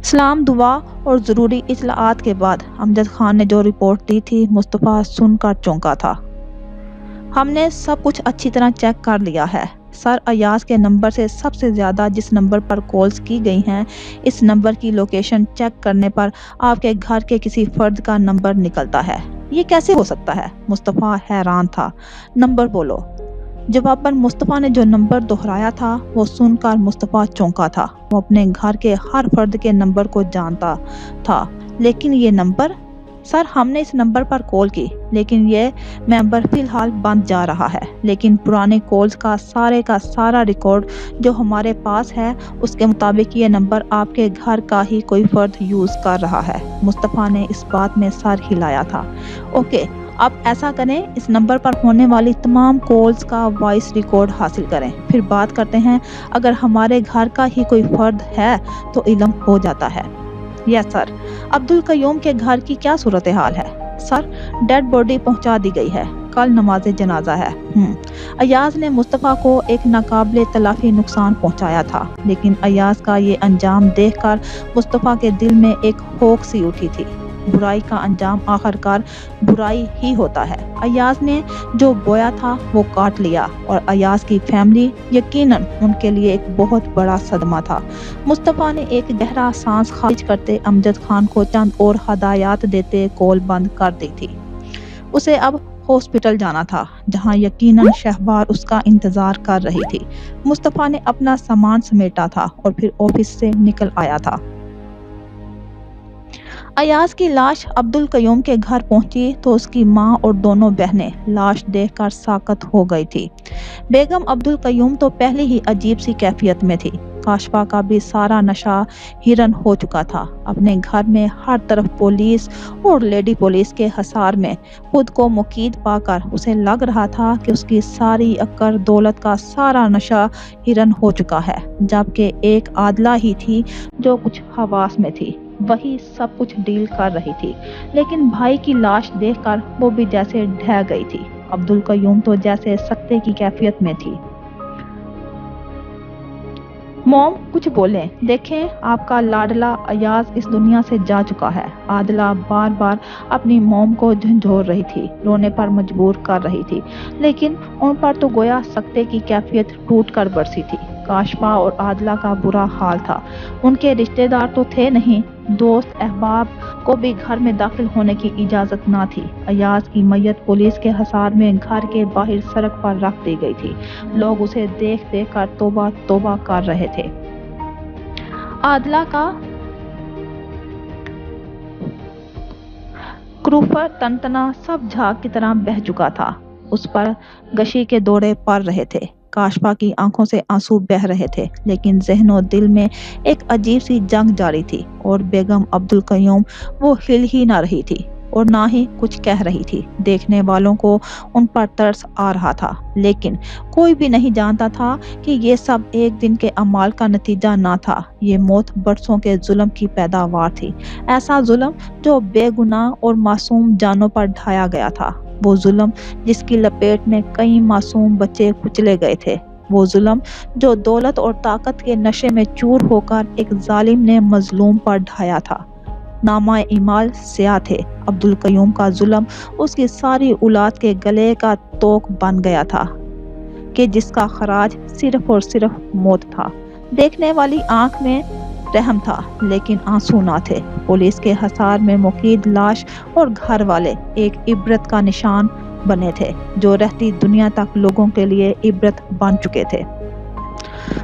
सलाम दुआ और ज़रूरी इत्तलाआत के बाद अमजद खान ने जो रिपोर्ट दी थी मुस्तफ़ा सुनकर चौंका था। हमने सब कुछ अच्छी तरह चेक कर लिया है सर। अयाज के नंबर से सबसे ज़्यादा जिस नंबर पर कॉल्स की गई हैं, इस नंबर की लोकेशन चेक करने पर आपके घर के किसी फ़र्द का नंबर निकलता है। ये कैसे हो सकता है? मुस्तफ़ा हैरान था। नंबर बोलो। जवाबन मुस्तफ़ा ने जो नंबर दोहराया था वो सुनकर मुस्तफ़ा चौंका था। वो अपने घर के हर फर्द के नंबर को जानता था, लेकिन ये नंबर? सर, हमने इस नंबर पर कॉल की, लेकिन ये नंबर फ़िलहाल बंद जा रहा है। लेकिन पुराने कॉल्स का सारा रिकॉर्ड जो हमारे पास है, उसके मुताबिक ये नंबर आपके घर का ही कोई फ़र्द यूज़ कर रहा है। मुस्तफ़ा ने इस बात में सर हिलाया था। ओके, आप ऐसा करें, इस नंबर पर होने वाली तमाम कॉल्स का वॉइस रिकॉर्ड हासिल करें, फिर बात करते हैं। अगर हमारे घर का ही कोई फर्द है तो इल्म हो जाता है। Yes sir. अब्दुल कयूम के घर की क्या सूरत हाल है? सर, डेड बॉडी पहुंचा दी गई है, कल नमाज जनाजा है। अयाज ने मुस्तफ़ा को एक नाकाबिले तलाफी नुकसान पहुंचाया था, लेकिन अयाज का ये अंजाम देखकर मुस्तफ़ा के दिल में एक होक सी उठी थी। बुराई का अंजाम आखिरकार बुराई ही होता है। अयाज ने जो बोया था वो काट लिया, और अयाज की फैमिली यकीनन उनके लिए एक बहुत बड़ा सदमा था। मुस्तफ़ा ने एक गहरा सांस खारिज करते अमजद खान को चंद और हदायत देते कॉल बंद कर दी थी। उसे अब हॉस्पिटल जाना था, जहां यकीनन शहबार उसका इंतजार कर रही थी। मुस्तफ़ा ने अपना सामान समेटा था और फिर ऑफिस से निकल आया था। अयाज की लाश अब्दुल कयूम के घर पहुंची तो उसकी मां और दोनों बहनें लाश देखकर साकत हो गई थी। बेगम अब्दुल कयूम तो पहले ही अजीब सी कैफियत में थी। काशफा का भी सारा नशा हिरन हो चुका था। अपने घर में हर तरफ पुलिस और लेडी पुलिस के हसार में खुद को मुकीद पाकर उसे लग रहा था कि उसकी सारी अक्कर दौलत का सारा नशा हिरन हो चुका है, जबकि एक आदला ही थी जो कुछ हवास में थी, वही सब कुछ डील कर रही थी। लेकिन भाई की लाश देखकर वो भी जैसे ढह गई थी। अब्दुल कयूम तो जैसे सत्ते की कैफियत में थी। मॉम, कुछ बोलें, देखें आपका लाडला अयाज इस दुनिया से जा चुका है। आदला बार बार अपनी मॉम को झंझोर रही थी, रोने पर मजबूर कर रही थी, लेकिन उन पर तो गोया सख्ते की कैफियत टूट कर बरसी थी। काशफा और आदला का बुरा हाल था। उनके रिश्तेदार तो थे नहीं, दोस्त अहबाब को भी घर में दाखिल होने की इजाजत ना थी। अयाज की मैयत पुलिस के हसार में घर के बाहर सड़क पर रख दी गई थी। लोग उसे देख देख कर तौबा तौबा कर रहे थे। आदला का क्रूफर तनतना सब झाग की तरह बह चुका था। उस पर गशी के दौरे पड़ रहे थे। काशफा की आंखों से आंसू बह रहे थे, लेकिन ज़हनो दिल में एक अजीब सी जंग जारी थी। और बेगम अब्दुल कयूम वो हिल ही ना रही थी और ना ही कुछ कह रही थी। देखने वालों को उन पर तरस आ रहा था, लेकिन कोई भी नहीं जानता था कि ये सब एक दिन के अमाल का नतीजा ना था। ये मौत बरसों के जुल्म की पैदावार थी। ऐसा जुल्म जो बेगुनाह और मासूम जानों पर ढाया गया था। वो जुल्म जिसकी लपेट में कई मासूम बच्चे कुचले गए थे। वो जुल्म जो दौलत और ताकत के नशे में चूर होकर एक जालिम ने मजलूम पर ढाया था। नामा इमाल स्याह थे। अब्दुल कयूम का जुल्म उसकी सारी औलाद के गले का तोक बन गया था कि जिसका खराज सिर्फ और सिर्फ मौत था। देखने वाली आंख में रहम था, लेकिन आंसू ना थे। पुलिस के हसार में मुकीद लाश और घर वाले एक इबरत का निशान बने थे, जो रहती दुनिया तक लोगों के लिए इबरत बन चुके थे।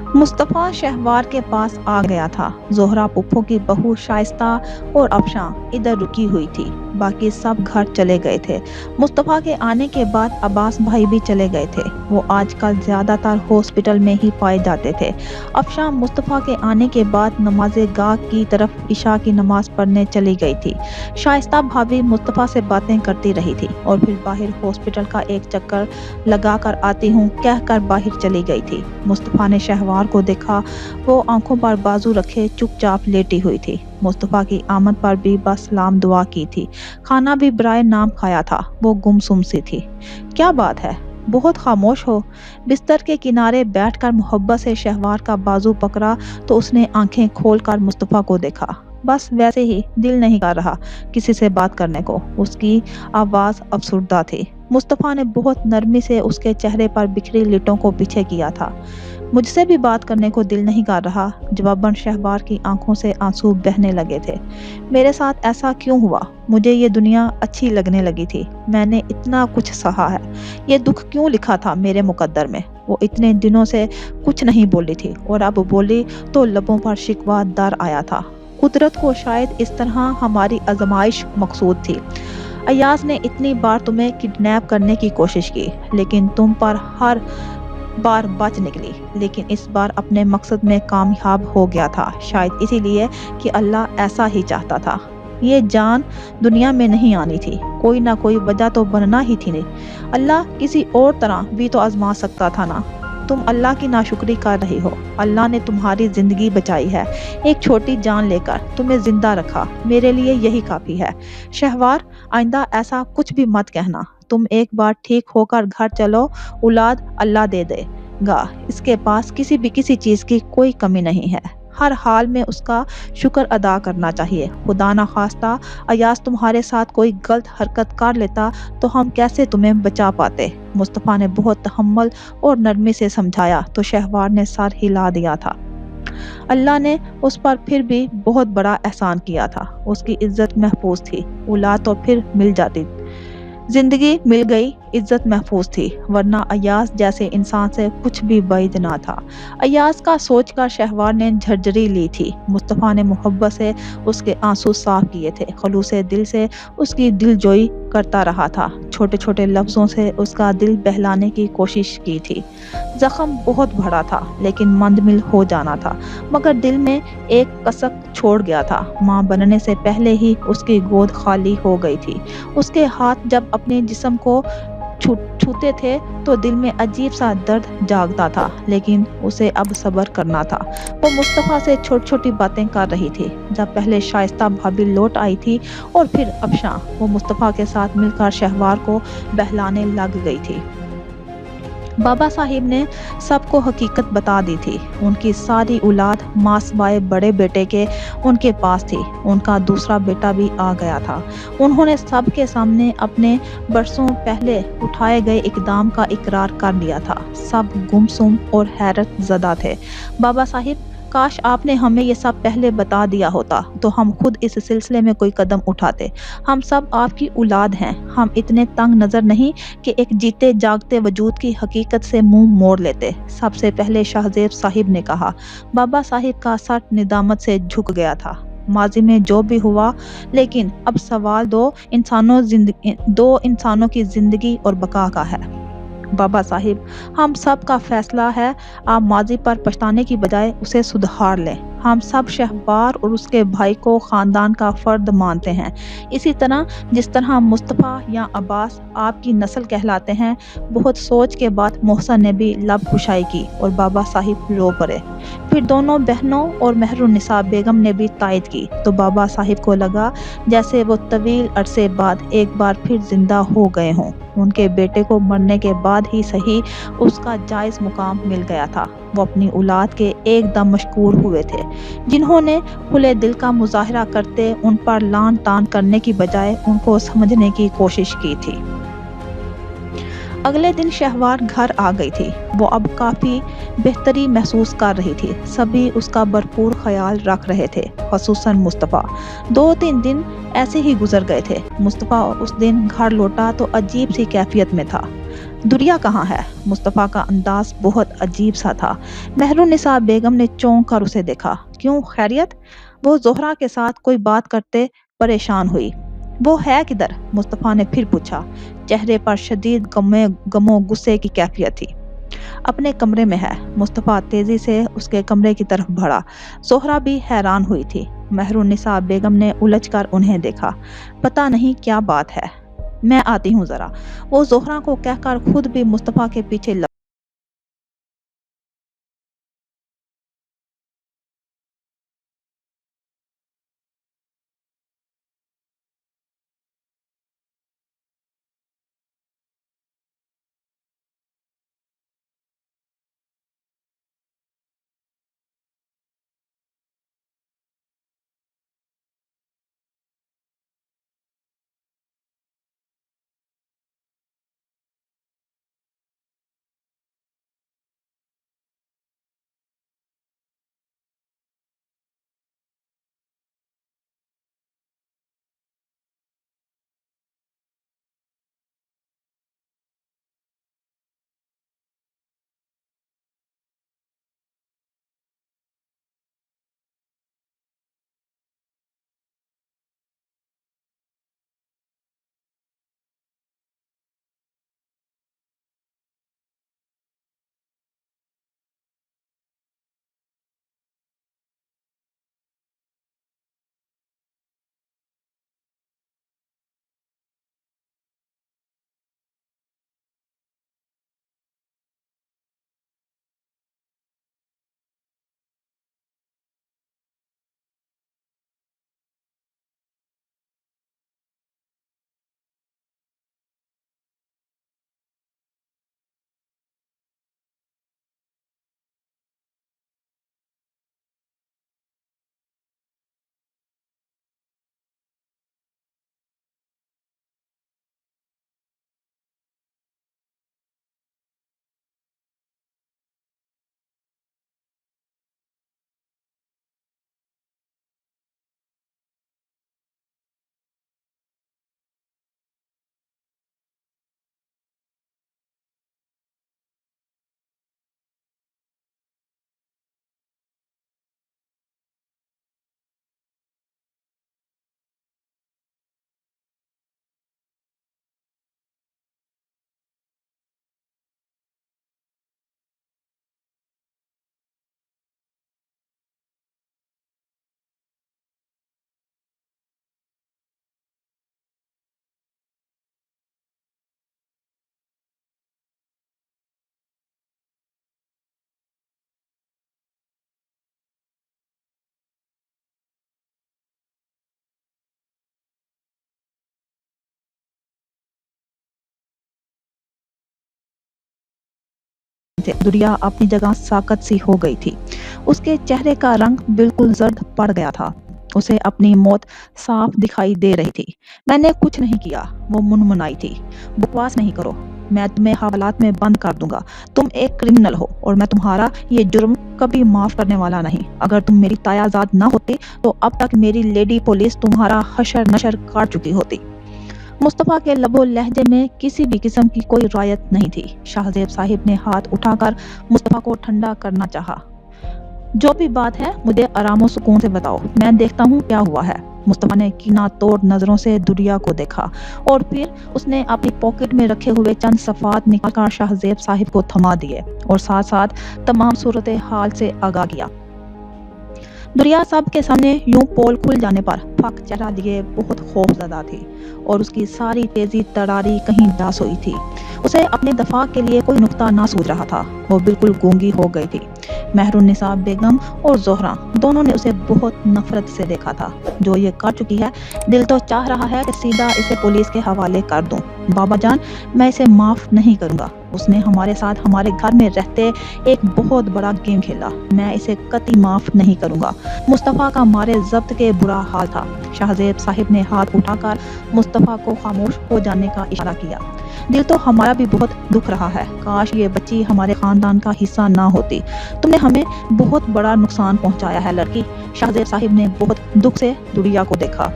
मुस्तफ़ा शहवार के पास आ गया था। जोहरा पुप्पो की बहू शाइस्ता और अफशां इधर रुकी हुई थी। बाकी सब घर चले गए थे। मुस्तफ़ा के आने के बाद अब्बास भाई भी चले गए थे। वो आजकल ज़्यादातर हॉस्पिटल में ही पाए जाते थे। अफशां मुस्तफ़ा के आने के बाद नमाज गाह की तरफ इशा की नमाज पढ़ने चली गई थी। शाइस्ता भाभी मुस्तफ़ा से बातें करती रही थी और फिर बाहर हॉस्पिटल का एक चक्कर लगा कर आती हूँ कहकर बाहर चली गई थी। मुस्तफ़ा ने शहवार को देखा। वो आंखों पर बाजू रखे चुपचाप लेटी हुई थी। मुस्तफ़ा की आमद पर भी बस सलाम दुआ की थी। खाना भी बराए नाम खाया था। वो गुमसुम सी थी। क्या बात है? بہت خاموش ہو؟ بستر کے کنارے بیٹھ کر محبت سے شہوار کا بازو پکڑا تو اس نے آنکھیں کھول کر مصطفیٰ کو دیکھا۔ بس ویسے ہی دل نہیں کر رہا کسی سے بات کرنے کو۔ اس کی آواز افسردہ تھی۔ مصطفیٰ نے بہت نرمی سے اس کے چہرے پر بکھری لٹوں کو پیچھے کیا تھا۔ مجھ سے بھی بات کرنے کو دل نہیں کر رہا۔ جواباً شہوار کی آنکھوں سے آنسو بہنے لگے تھے۔ میرے ساتھ ایسا کیوں ہوا؟ مجھے یہ دنیا اچھی لگنے لگی تھی۔ میں نے اتنا کچھ سہا ہے۔ یہ دکھ کیوں لکھا تھا میرے مقدر میں؟ وہ اتنے دنوں سے کچھ نہیں بولی تھی اور اب بولی تو لبوں پر شکوہ در آیا تھا۔ قدرت کو شاید اس طرح ہماری آزمائش مقصود تھی۔ ایاز نے اتنی بار تمہیں کڈنیپ کرنے کی کوشش کی لیکن تم پر ہر بار بچ نکلی، لیکن اس بار اپنے مقصد میں کامیاب ہو گیا تھا، شاید اسی لیے کہ اللہ ایسا ہی چاہتا تھا۔ یہ جان دنیا میں نہیں آنی تھی، کوئی نہ کوئی وجہ تو بننا ہی تھی نہیں۔ اللہ کسی اور طرح بھی تو آزما سکتا تھا نا۔ تم اللہ کی ناشکری کر رہی ہو۔ اللہ نے تمہاری زندگی بچائی ہے، ایک چھوٹی جان لے کر تمہیں زندہ رکھا، میرے لیے یہی کافی ہے۔ شہوار، آئندہ ایسا کچھ بھی مت کہنا۔ تم ایک بار ٹھیک ہو کر گھر چلو، اولاد اللہ دے دے گا، اس کے پاس کسی چیز کی کوئی کمی نہیں ہے۔ ہر حال میں اس کا شکر ادا کرنا چاہیے۔ خدا نہ خواستہ ایاز تمہارے ساتھ کوئی غلط حرکت کر لیتا تو ہم کیسے تمہیں بچا پاتے؟ مصطفیٰ نے بہت تحمل اور نرمی سے سمجھایا تو شہوار نے سر ہلا دیا تھا۔ اللہ نے اس پر پھر بھی بہت بڑا احسان کیا تھا۔ اس کی عزت محفوظ تھی، اولاد تو پھر مل جاتی، زندگی مل گئی، عزت محفوظ تھی، ورنہ ایاز جیسے انسان سے کچھ بھی بعید نہ تھا۔ ایاز کا سوچ کر شہوار نے جھرجھری لی تھی۔ مصطفیٰ نے محبت سے اس کے آنسو صاف کیے تھے، خلوص دل سے اس کی دل جوئی کرتا رہا تھا، چھوٹے چھوٹے لفظوں سے اس کا دل بہلانے کی کوشش کی تھی۔ زخم بہت بڑا تھا لیکن مندمل ہو جانا تھا، مگر دل میں ایک کسک چھوڑ گیا تھا۔ ماں بننے سے پہلے ہی اس کی گود خالی ہو گئی تھی۔ اس کے ہاتھ جب اپنے جسم کو چھوتے تھے تو دل میں عجیب سا درد جاگتا تھا، لیکن اسے اب صبر کرنا تھا۔ وہ مصطفیٰ سے چھوٹی چھوٹی باتیں کر رہی تھی۔ جب پہلے شائستہ بھابی لوٹ آئی تھی اور پھر افشاں، وہ مصطفیٰ کے ساتھ مل کر شہوار کو بہلانے لگ گئی تھی۔ بابا صاحب نے سب کو حقیقت بتا دی تھی۔ ان کی ساری اولاد ماں سوائے بڑے بیٹے کے ان کے پاس تھی۔ ان کا دوسرا بیٹا بھی آ گیا تھا۔ انہوں نے سب کے سامنے اپنے برسوں پہلے اٹھائے گئے اقدام کا اقرار کر لیا تھا۔ سب گم سم اور حیرت زدہ تھے۔ بابا صاحب، کاش آپ نے ہمیں یہ سب پہلے بتا دیا ہوتا تو ہم خود اس سلسلے میں کوئی قدم اٹھاتے۔ ہم سب آپ کی اولاد ہیں، ہم اتنے تنگ نظر نہیں کہ ایک جیتے جاگتے وجود کی حقیقت سے منہ موڑ لیتے، سب سے پہلے شاہ زیب صاحب نے کہا۔ بابا صاحب کا سر ندامت سے جھک گیا تھا۔ ماضی میں جو بھی ہوا، لیکن اب سوال دو انسانوں کی زندگی اور بقا کا ہے۔ بابا صاحب، ہم سب کا فیصلہ ہے، آپ ماضی پر پچھتانے کی بجائے اسے سدھار لیں۔ ہم سب شہوار اور اس کے بھائی کو خاندان کا فرد مانتے ہیں، اسی طرح جس طرح مصطفیٰ یا عباس آپ کی نسل کہلاتے ہیں۔ بہت سوچ کے بعد محسن نے بھی لب کشائی کی اور بابا صاحب رو پڑے۔ پھر دونوں بہنوں اور مہر النساء بیگم نے بھی تائید کی تو بابا صاحب کو لگا جیسے وہ طویل عرصے بعد ایک بار پھر زندہ ہو گئے ہوں۔ ان کے بیٹے کو مرنے کے بعد ہی صحیح اس کا جائز مقام مل گیا تھا۔ وہ اپنی اولاد کے ایک دم مشکور ہوئے تھے، جنہوں نے کھلے دل کا مظاہرہ کرتے ان پر لان تان کرنے کی بجائے ان کو سمجھنے کی کوشش کی تھی۔ اگلے دن شہوار گھر آ گئی تھی۔ وہ اب کافی بہتری محسوس کر رہی تھی۔ سبھی اس کا بھرپور خیال رکھ رہے تھے، خصوصاً مصطفیٰ۔ 2-3 دن ایسے ہی گزر گئے تھے۔ مصطفیٰ اس دن گھر لوٹا تو عجیب سی کیفیت میں تھا۔ دریا کہاں ہے؟ مصطفیٰ کا انداز بہت عجیب سا تھا۔ مہر النساء بیگم نے چونک کر اسے دیکھا۔ کیوں، خیریت؟ وہ زہرا کے ساتھ کوئی بات کرتے پریشان ہوئی۔ وہ ہے کدھر؟ مصطفیٰ نے پھر پوچھا۔ چہرے پر شدید غم و غصے کی کیفیت تھی۔ اپنے کمرے میں ہے۔ مصطفیٰ تیزی سے اس کے کمرے کی طرف بڑھا۔ زہرا بھی حیران ہوئی تھی۔ مہر النساء بیگم نے الجھ کر انہیں دیکھا۔ پتہ نہیں کیا بات ہے، میں آتی ہوں ذرا، وہ زہرا کو کہہ کر خود بھی مصطفیٰ کے پیچھے لگ تھے। दुरिया अपनी जगह साकत सी हो गई थी। उसके चेहरे का रंग बिल्कुल जर्द पड़ गया था। उसे अपनी मौत साफ दिखाई दे रही थी। मैंने कुछ नहीं किया, वो मुनमुनाई थी। बकवास नहीं करो, मैं तुम्हें हवालात में बंद कर दूंगा। तुम एक क्रिमिनल हो और मैं तुम्हारा ये जुर्म कभी माफ करने वाला नहीं। अगर तुम मेरी तायाजाद ना होती तो अब तक मेरी लेडी पुलिस तुम्हारा हशर नशर काट चुकी होती। मुस्तफ़ा के लबो लहजे में किसी भी किस्म की कोई रायत नहीं थी। शाहजेब साहिब ने हाथ उठाकर मुस्तफ़ा को ठंडा करना चाहा। जो भी बात है मुझे आराम और सुकून से बताओ, मैं देखता हूँ क्या हुआ है। मुस्तफ़ा ने कीना तोड़ नज़रों से दुरिया को देखा और फिर उसने अपनी पॉकेट में रखे हुए चंद सफ़ात निकालकर शाहजेब साहिब को थमा दिए और साथ साथ तमाम सूरत हाल से आगाह किया। दुरिया साहब के सामने यूं पोल खुल जाने पर फक चढ़ा लिए बहुत खौफजदा थी और उसकी सारी तेजी तरारी कहीं जा सोई थी। उसे अपने दफा के लिए कोई नुक्ता ना सूझ रहा था। वो बिल्कुल गूंगी हो गई थी। मेहरुन्निसा बेगम और जोहरा दोनों ने उसे बहुत नफरत से देखा था। जो ये कर चुकी है, दिल तो चाह रहा है कि सीधा इसे पुलिस के हवाले कर दूं। बाबा जान, मैं इसे माफ नहीं करूंगा। उसने हमारे साथ हमारे घर में रहते एक बहुत बड़ा गेम खेला। मैं इसे कतई माफ नहीं करूंगा। मुस्तफ़ा का मारे जब्त के बुरा हाल था। शाहजेब साहिब ने हाथ उठाकर मुस्तफ़ा को खामोश हो जाने का इशारा किया। दिल तो हमारा भी बहुत दुख रहा है। काश ये बच्ची हमारे खानदान का हिस्सा ना होती। तुमने हमें बहुत बड़ा नुकसान पहुंचाया है लड़की। शाहजेब साहिब ने बहुत दुख से दुरिया को देखा।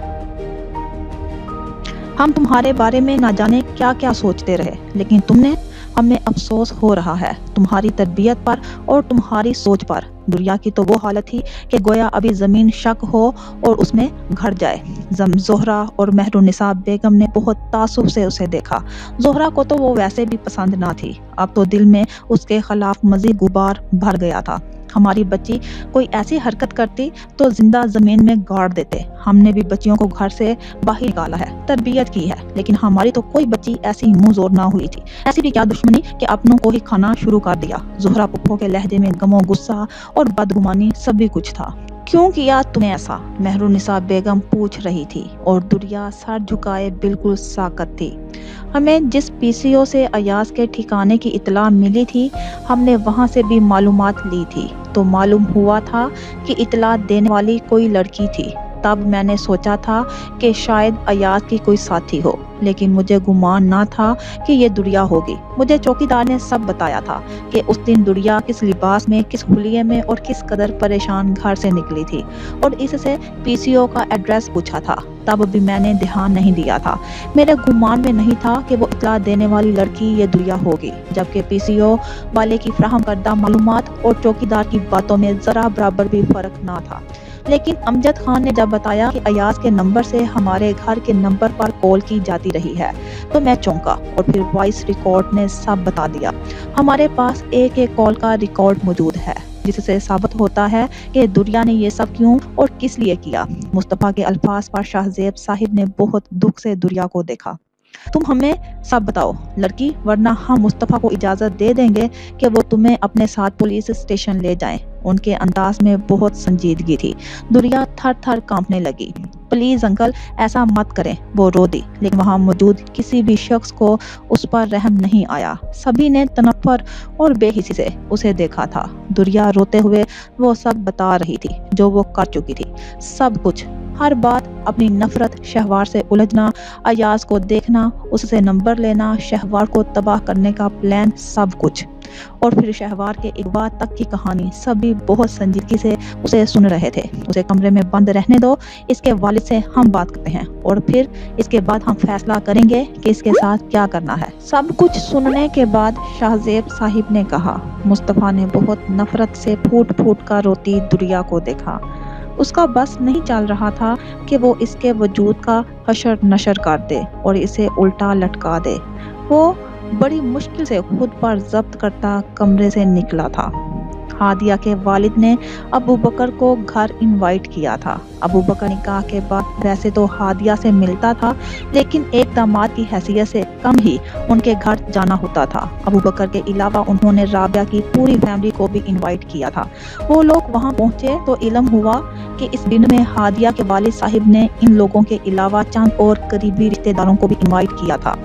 हम तुम्हारे बारे में ना जाने क्या क्या सोचते रहे, लेकिन तुमने हमें अफसोस हो रहा है तुम्हारी तरबियत पर और तुम्हारी सोच पर। दुरिया की तो वो हालत थी कि गोया अभी ज़मीन शक हो और उसमें घट जाए। जोहरा और मेहरुन्निसा बेगम ने बहुत तासुब से उसे देखा। जोहरा को तो वो वैसे भी पसंद ना थी, अब तो दिल में उसके खिलाफ मज़ीद गुबार भर गया था। हमारी बच्ची कोई ऐसी हरकत करती तो जिंदा ज़मीन में गाड़ देते। हमने भी बच्चियों को घर से बाहर निकाला है, तरबियत की है, लेकिन हमारी तो कोई बच्ची ऐसी मुंह जोर ना हुई थी। ऐसी भी क्या दुश्मनी कि अपनों को ही खाना शुरू कर दिया। जोहरा पुप्पो के लहजे में गमो गुस्सा और बदगुमानी सभी कुछ था। क्यों किया तुम्हें ऐसा? मेहरुन्निसा बेगम पूछ रही थी और दुरिया सर झुकाए बिल्कुल साकत थी। हमें जिस पीसीओ से अयाज के ठिकाने की इतला मिली थी, हमने वहां से भी मालूमात ली थी, तो मालूम हुआ था कि इतला देने वाली कोई लड़की थी। तब मैंने सोचा था कि शायद अयाज की कोई साथी हो, लेकिन मुझे गुमान ना था कि ये दुरिया होगी। मुझे चौकीदार ने सब बताया था कि उस दिन दुरिया किस लिबास में, किस हुलिये में और किस कदर परेशान घर से निकली थी, और इससे पीसीओ का एड्रेस पूछा था। तब भी मैंने ध्यान नहीं दिया था। मेरे गुमान में नहीं था कि वो इतला देने वाली लड़की ये दुरिया होगी, जबकि पीसीओ वाले की फराहम करदा मालूमात और चौकीदार की बातों में जरा बराबर भी फर्क ना था। लेकिन अमजद खान ने जब बताया कि अयाज के नंबर से हमारे घर के नंबर पर कॉल की जाती रही है, तो मैं चौंका और फिर वॉइस रिकॉर्ड ने सब बता दिया। हमारे पास एक एक कॉल का रिकॉर्ड मौजूद है, जिससे साबित होता है कि दुरिया ने ये सब क्यों और किस लिए किया। मुस्तफ़ा के अल्फाज पर शाहजेब साहिब ने बहुत दुख से दुरिया को देखा। तुम हमें सब बताओ लड़की, वरना हम मुस्तफ़ा को इजाज़त दे देंगे कि वो तुम्हें अपने साथ पुलिस स्टेशन ले जाएं। उनके अंदाज में बहुत संजीदगी थी। दुरिया थर थर कांपने लगी। प्लीज़ अंकल, ऐसा मत करें, वो रो दी, लेकिन वहाँ मौजूद किसी भी शख्स को उस पर रहम नहीं आया। सभी ने तनफ्फर और बेहिसी से उसे देखा था। दुरिया रोते हुए वो सब बता रही थी जो वो कर चुकी थी, सब कुछ, हर बात, अपनी नफरत, शहवार से उलझना, अयाज को देखना, उससे नंबर लेना, शहवार को तबाह करने का प्लान, सब कुछ, और फिर शहवार के इगवा तक की कहानी। सभी बहुत संजीदगी से उसे सुन रहे थे। उसे कमरे में बंद रहने दो, इसके वालिद से हम बात करते हैं और फिर इसके बाद हम फैसला करेंगे कि इसके साथ क्या करना है। सब कुछ सुनने के बाद शाहजेब साहिब ने कहा। मुस्तफ़ा ने बहुत नफरत से फूट फूट कर रोती दुरिया को देखा। उसका बस नहीं चल रहा था कि वो इसके वजूद का हशर नशर कर दे और इसे उल्टा लटका दे। वो बड़ी मुश्किल से खुद पर जब्त करता कमरे से निकला था। हादिया के वालिद ने अबू बकर को घर इनवाइट किया था। अबू बकर निकाह के बाद वैसे तो हादिया से मिलता था, लेकिन एक दामाद की हैसियत से कम ही उनके घर जाना होता था। अबू बकर के अलावा उन्होंने राबिया की पूरी फैमिली को भी इनवाइट किया था। वो लोग वहाँ पहुँचे तो इल्म हुआ कि इस दिन में हादिया के वालिद साहिब ने इन लोगों के अलावा चंद और करीबी रिश्तेदारों को भी इन्वाइट किया था।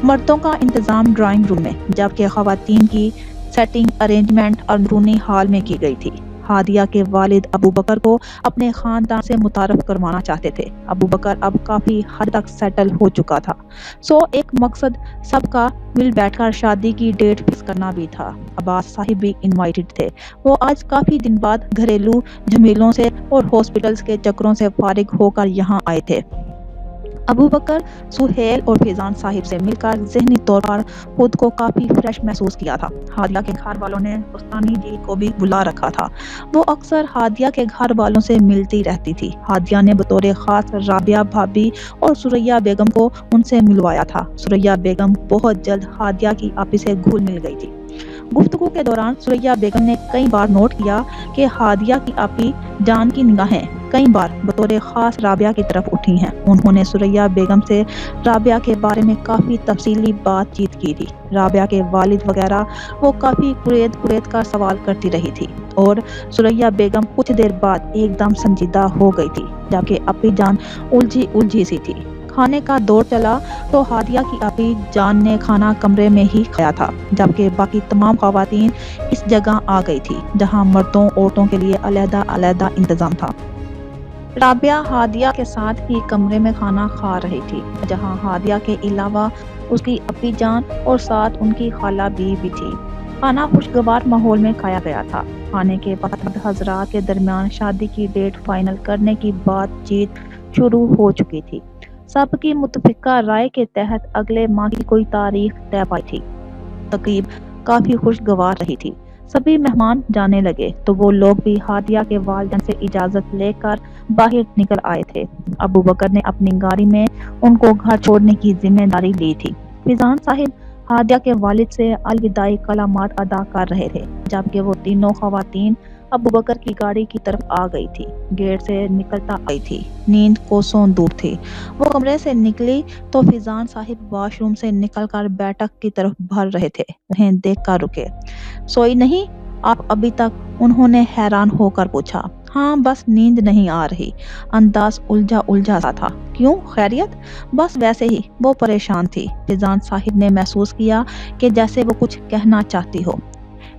मर्दों का इंतज़ाम ड्राइंग रूम में, जबकि ख़वातीन की सेटिंग अरेंजमेंट अंदरूनी हाल में की गई थी। हादिया के वालिद अबू बकर को अपने खानदान से मुतारफ करवाना चाहते थे। अबू बकर अब काफ़ी हद तक सेटल हो चुका था, सो एक मकसद सबका मिल बैठकर शादी की डेट फिक्स करना भी था। अब्बास साहिब भी इनवाइटेड थे। वो आज काफ़ी दिन बाद घरेलू झमेलों से और हॉस्पिटल्स के चक्करों से फारिग होकर यहाँ आए थे। अबू बकर, सुहेल और फैजान साहिब से मिलकर ज़हनी तौर पर खुद को काफ़ी फ्रेश महसूस किया था। हादिया के घर वालों ने उस्तानी जी को भी बुला रखा था। वो अक्सर हादिया के घर वालों से मिलती रहती थी। हादिया ने बतौर ख़ास राबिया भाभी और सुरैया बेगम को उनसे मिलवाया था। सुरैया बेगम बहुत जल्द हादिया की आपी से घुल मिल गई थी। गुफ्तगू के दौरान सुरैया बेगम ने कई बार नोट किया कि हादिया की आपी जान की निगाहें कई बार बतौर ख़ास राबिया की तरफ उठी हैं। उन्होंने सुरैया बेगम से राबिया के बारे में काफ़ी तफसीली बातचीत की थी। राबिया के वालिद वगैरह वो काफ़ी कुरेद कर सवाल करती रही थी और सुरैया बेगम कुछ देर बाद एकदम संजीदा हो गई थी, जबकि अपी जान उलझी सी थी। खाने का दौर चला तो हादिया की आपी जान ने खाना कमरे में ही खाया था, जबकि बाकी तमाम खवातीन इस जगह आ गई थी जहां मर्दों औरतों के लिए अलग-अलग इंतजाम था। राबिया हादिया के साथ ही कमरे में खाना खा रही थी, जहां हादिया के अलावा उसकी अपी जान और साथ उनकी खाला भी थी। खाना खुशगवार माहौल में खाया गया था। खाने के बाद हज़रात के दरमियान शादी की डेट फाइनल करने की बातचीत शुरू हो चुकी थी। सबकी मुत्तफ़िका राय के तहत अगले माह की कोई तारीख तय पाई थी। तकरीब काफ़ी खुशगवार रही थी। सभी मेहमान जाने लगे तो वो लोग भी हादिया के वालिदैन से इजाज़त लेकर बाहर निकल आए थे। अबू बकर ने अपनी गाड़ी में उनको घर छोड़ने की जिम्मेदारी ली थी। फैजान साहिब हादिया के वालिद से अलविदाई कलामात अदा कर रहे थे, जबकि वो तीनों खवातीन अबू बकर की गाड़ी की तरफ आ गई थी। गेट से निकलता आई थी। नींद कोसों दूर थी। वो कमरे से निकली तो फैजान साहिब वॉशरूम से निकलकर बैठक की तरफ बढ़ रहे थे। उन्हें देखकर रुके। सोई नहीं आप अभी तक? उन्होंने हैरान होकर पूछा। हाँ, बस नींद नहीं आ रही। अंदाज उलझा सा था। क्यों, खैरियत? बस वैसे ही। वो परेशान थी। फैजान साहिब ने महसूस किया कि जैसे वो कुछ कहना चाहती हो।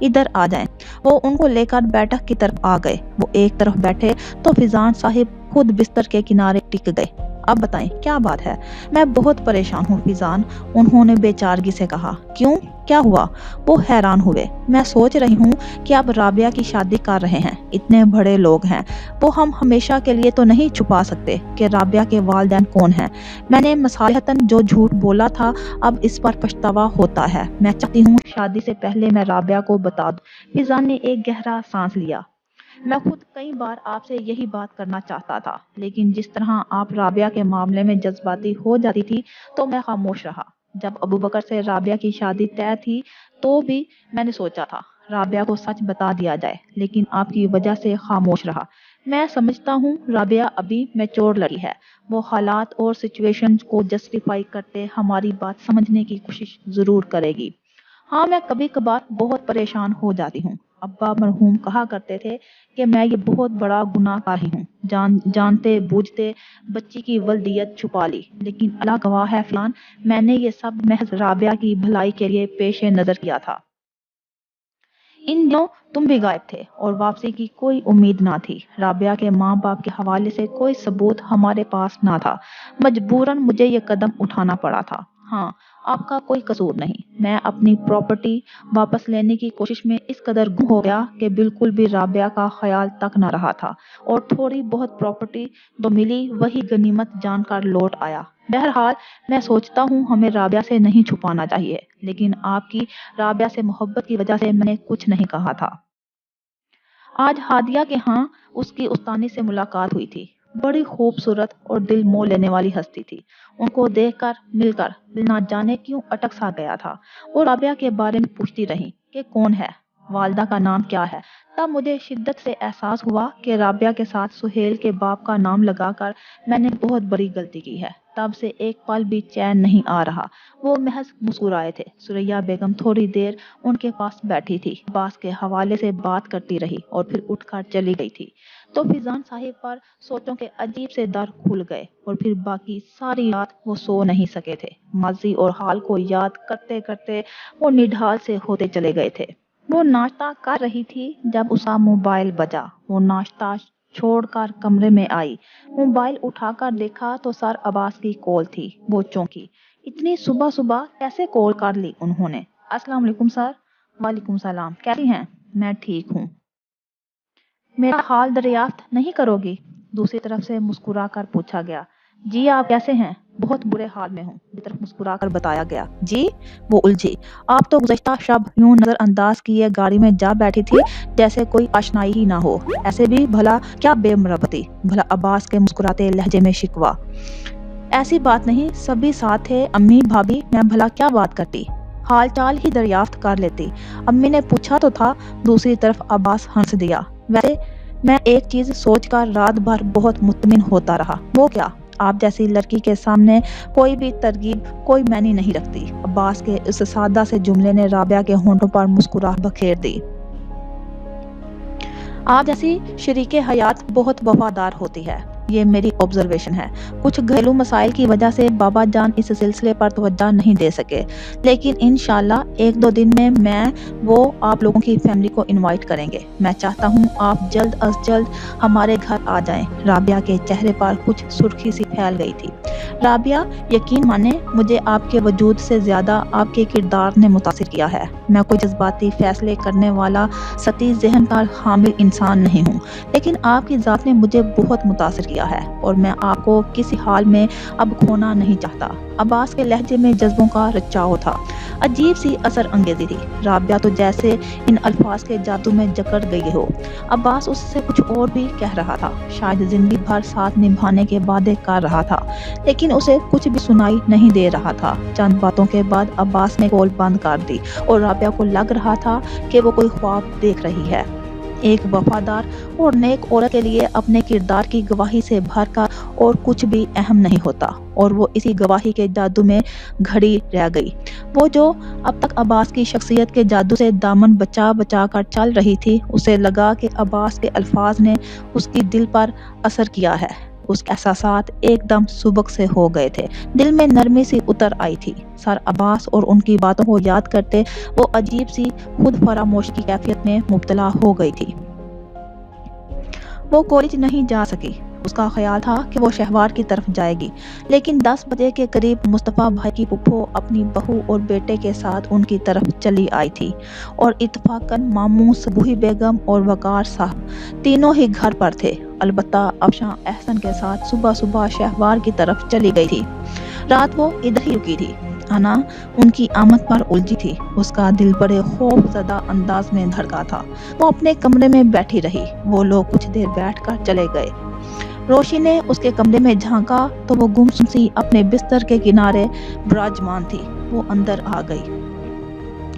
इधर आ जाएं। वो उनको लेकर बैठक की तरफ आ गए। वो एक तरफ बैठे तो फैजान साहिब खुद बिस्तर के किनारे टिक गए। अब बताएं क्या बात है? मैं बहुत परेशान हूँ फैजान, उन्होंने बेचारगी से कहा। क्यों, क्या हुआ? वो हैरान हुए। मैं सोच रही हूँ कि आप राबिया की शादी कर रहे हैं। इतने बड़े लोग हैं, वो हम हमेशा के लिए तो नहीं छुपा सकते कि राबिया के वालिदैन कौन हैं। मैंने मसालहतन जो झूठ बोला था, अब इस पर पछतावा होता है। मैं चाहती हूँ शादी से पहले मैं राबिया को बता दूँ। फैजान ने एक गहरा सांस लिया। मैं खुद कई बार आपसे यही बात करना चाहता था, लेकिन जिस तरह आप राबिया के मामले में जज्बाती हो जाती थी तो मैं खामोश रहा। जब अबू बकर से राबिया की शादी तय थी तो भी मैंने सोचा था राबिया को सच बता दिया जाए, लेकिन आपकी वजह से खामोश रहा। मैं समझता हूँ राबिया अभी मैच्योर लड़ी है। वो हालात और सिचुएशन को जस्टिफाई करते हमारी बात समझने की कोशिश ज़रूर करेगी। हाँ, मैं कभी कभार बहुत परेशान हो जाती हूँ। अब्बा मरहूम कहा करते थे कि मैं ये बहुत बड़ा गुनाह कर रही हूँ। जानते बूझते बच्ची की वल्दियत छुपा ली, लेकिन अल्लाह गवाह है फलान, मैंने ये सब महज राबिया की भलाई के लिए पेश नज़र किया था। इन दिनों तुम भी गायब थे और वापसी की कोई उम्मीद ना थी। राबिया के माँ बाप के हवाले से कोई सबूत हमारे पास ना था। मजबूरन मुझे ये कदम उठाना पड़ा था। हाँ, आपका कोई कसूर नहीं। मैं अपनी प्रॉपर्टी वापस लेने की कोशिश में इस कदर गुम हो गया कि बिल्कुल भी राबिया का ख्याल तक न रहा था, और थोड़ी बहुत प्रॉपर्टी तो मिली, वही गनीमत जानकर लौट आया। बहरहाल मैं सोचता हूँ हमें राबिया से नहीं छुपाना चाहिए, लेकिन आपकी राबिया से मोहब्बत की वजह से मैंने कुछ नहीं कहा था। आज हादिया के यहाँ उसकी उस्तानी से मुलाकात हुई थी। बड़ी खूबसूरत और दिल मोह लेने वाली हस्ती थी। उनको देखकर मिलकर दिल ना जाने क्यों अटक सा गया था। वो राबिया के बारे में पूछती रही कि कौन है, वालदा का नाम क्या है। तब मुझे शिद्दत से एहसास हुआ कि राबिया के साथ सुहेल के बाप का नाम लगाकर मैंने बहुत बड़ी गलती की है। तब से एक पल भी चैन नहीं आ रहा। वो महज मुस्कुराए थे। सुरैया बेगम थोड़ी देर उनके पास बैठी थी, अब्बास के हवाले से बात करती रही और फिर उठकर चली गई थी। तो फैजान साहिब पर सोचों के अजीब से दर खुल गए और फिर बाकी सारी रात वो सो नहीं सके थे। माजी और हाल को याद करते करते वो निढाल से होते चले गए थे। وہ ناشتہ کر رہی تھی جب اس کا موبائل بجا۔ وہ ناشتہ چھوڑ کر کمرے میں آئی۔ موبائل اٹھا کر دیکھا تو سر عباس کی کال تھی۔ وہ چونکی۔ اتنی صبح صبح کیسے کال کر لی انہوں نے؟ السلام علیکم سر۔ وعلیکم السلام، کیسی ہیں؟ میں ٹھیک ہوں۔ میرا حال دریافت نہیں کرو گی؟ دوسری طرف سے مسکرا کر پوچھا گیا۔ جی آپ کیسے ہیں؟ بہت برے حال میں ہوں، اس طرف مسکرا کر بتایا گیا۔ جی؟ وہ الجھی۔ آپ تو گزشتہ شب یوں نظر انداز کیے گاڑی میں جا بیٹھی تھی جیسے کوئی آشنائی ہی نہ ہو۔ ایسے بھی بھلا کیا بے مربتی؟ بھلا عباس کے مسکراتے لہجے میں شکوہ۔ ایسی بات نہیں، سبھی ساتھ تھے، امی بھابھی، میں بھلا کیا بات کرتی؟ حال چال ہی دریافت کر لیتی۔ امی نے پوچھا تو تھا۔ دوسری طرف عباس ہنس دیا۔ ویسے میں ایک چیز سوچ کر رات بھر بہت مطمئن ہوتا رہا۔ وہ کیا؟ آپ جیسی لڑکی کے سامنے کوئی بھی ترغیب کوئی معنی نہیں رکھتی۔ عباس کے اس سادہ سے جملے نے رابعہ کے ہونٹوں پر مسکراہٹ بکھیر دی۔ آپ جیسی شریک حیات بہت وفادار ہوتی ہے، یہ میری آبزرویشن ہے۔ کچھ گھریلو مسائل کی وجہ سے بابا جان اس سلسلے پر توجہ نہیں دے سکے، لیکن انشاءاللہ ایک دو دن میں وہ آپ لوگوں کی فیملی کو انوائٹ کریں گے۔ میں چاہتا ہوں آپ جلد از جلد ہمارے گھر آ جائیں۔ رابعہ کے چہرے پر کچھ سرخی سی پھیل گئی تھی۔ رابعہ، یقین مانیں مجھے آپ کے وجود سے زیادہ آپ کے کردار نے متاثر کیا ہے۔ میں کوئی جذباتی فیصلے کرنے والا سطحی ذہن کا حامل انسان نہیں ہوں، لیکن آپ کی ذات نے مجھے بہت متاثر کیا ہے اور میں آپ کو کسی حال میں اب کھونا نہیں چاہتا۔ عباس کے لہجے میں جذبوں کا رچاؤ تھا، عجیب سی اثر انگیزی تھی۔ رابعہ تو جیسے ان الفاظ کے جادو میں جکڑ گئی ہو۔ عباس اس سے کچھ اور بھی کہہ رہا تھا، شاید زندگی بھر ساتھ نبھانے کے وعدے کر رہا تھا، لیکن اسے کچھ بھی سنائی نہیں دے رہا تھا۔ چند باتوں کے بعد عباس نے کال بند کر دی اور رابعہ کو لگ رہا تھا کہ وہ کوئی خواب دیکھ رہی ہے۔ ایک وفادار اور نیک عورت کے لیے اپنے کردار کی گواہی سے بھر کر اور کچھ بھی اہم نہیں ہوتا، اور وہ اسی گواہی کے جادو میں گھڑی رہ گئی۔ وہ جو اب تک عباس کی شخصیت کے جادو سے دامن بچا بچا کر چل رہی تھی، اسے لگا کہ عباس کے الفاظ نے اس کی دل پر اثر کیا ہے۔ اس کے احساسات ایک دم سبک سے ہو گئے تھے، دل میں نرمی سی اتر آئی تھی۔ سر عباس اور ان کی باتوں کو یاد کرتے وہ عجیب سی خود فراموشی کی کیفیت میں مبتلا ہو گئی تھی۔ وہ کالج نہیں جا سکی۔ اس کا خیال تھا کہ وہ شہوار کی طرف جائے گی، لیکن 10 بجے کے قریب مصطفیٰ بھائی کی پھپھو اپنی بہو اور بیٹے کے ساتھ ان کی طرف چلی آئی تھی، اور اتفاقاً ماموں صبوحی بیگم اور وقار صاحب تینوں ہی گھر پر تھے۔ البتہ افشاں احسن کے ساتھ صبح صبح شہوار کی طرف چلی گئی تھی۔ رات وہ ادھر ہی رکی تھی۔ انا ان کی آمد پر الجھی تھی۔ اس کا دل بڑے خوف زدہ انداز میں دھڑکا تھا۔ وہ اپنے کمرے میں بیٹھی رہی۔ وہ لوگ کچھ دیر بیٹھ کر چلے گئے۔ روشی نے اس کے کمرے میں جھانکا تو وہ گمسم سی اپنے بستر کے کنارے براجمان تھی۔ وہ اندر آ گئی۔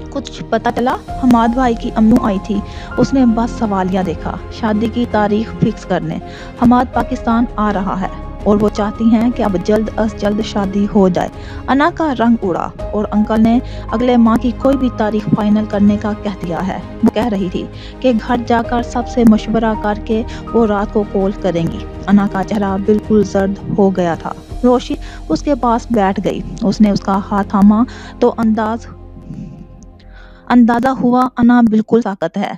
کچھ پتہ چلا؟ حماد بھائی کی امّو آئی تھی۔ اس نے بس سوالیہ دیکھا۔ شادی کی تاریخ فکس کرنے حماد پاکستان آ رہا ہے اور وہ چاہتی ہیں کہ اب جلد از جلد شادی ہو جائے۔ انا کا رنگ اڑا اور انکل نے اگلے ماہ کی کوئی بھی تاریخ فائنل کرنے کا کہہ دیا ہے۔ وہ کہہ رہی تھی کہ گھر جا کر سب سے مشورہ کر کے وہ رات کو کال کریں گی۔ انا کا چہرہ بالکل زرد ہو گیا تھا۔ روشی اس کے پاس بیٹھ گئی۔ اس نے اس کا ہاتھ تھاما تو اندازہ ہوا انا بالکل ساکت ہے۔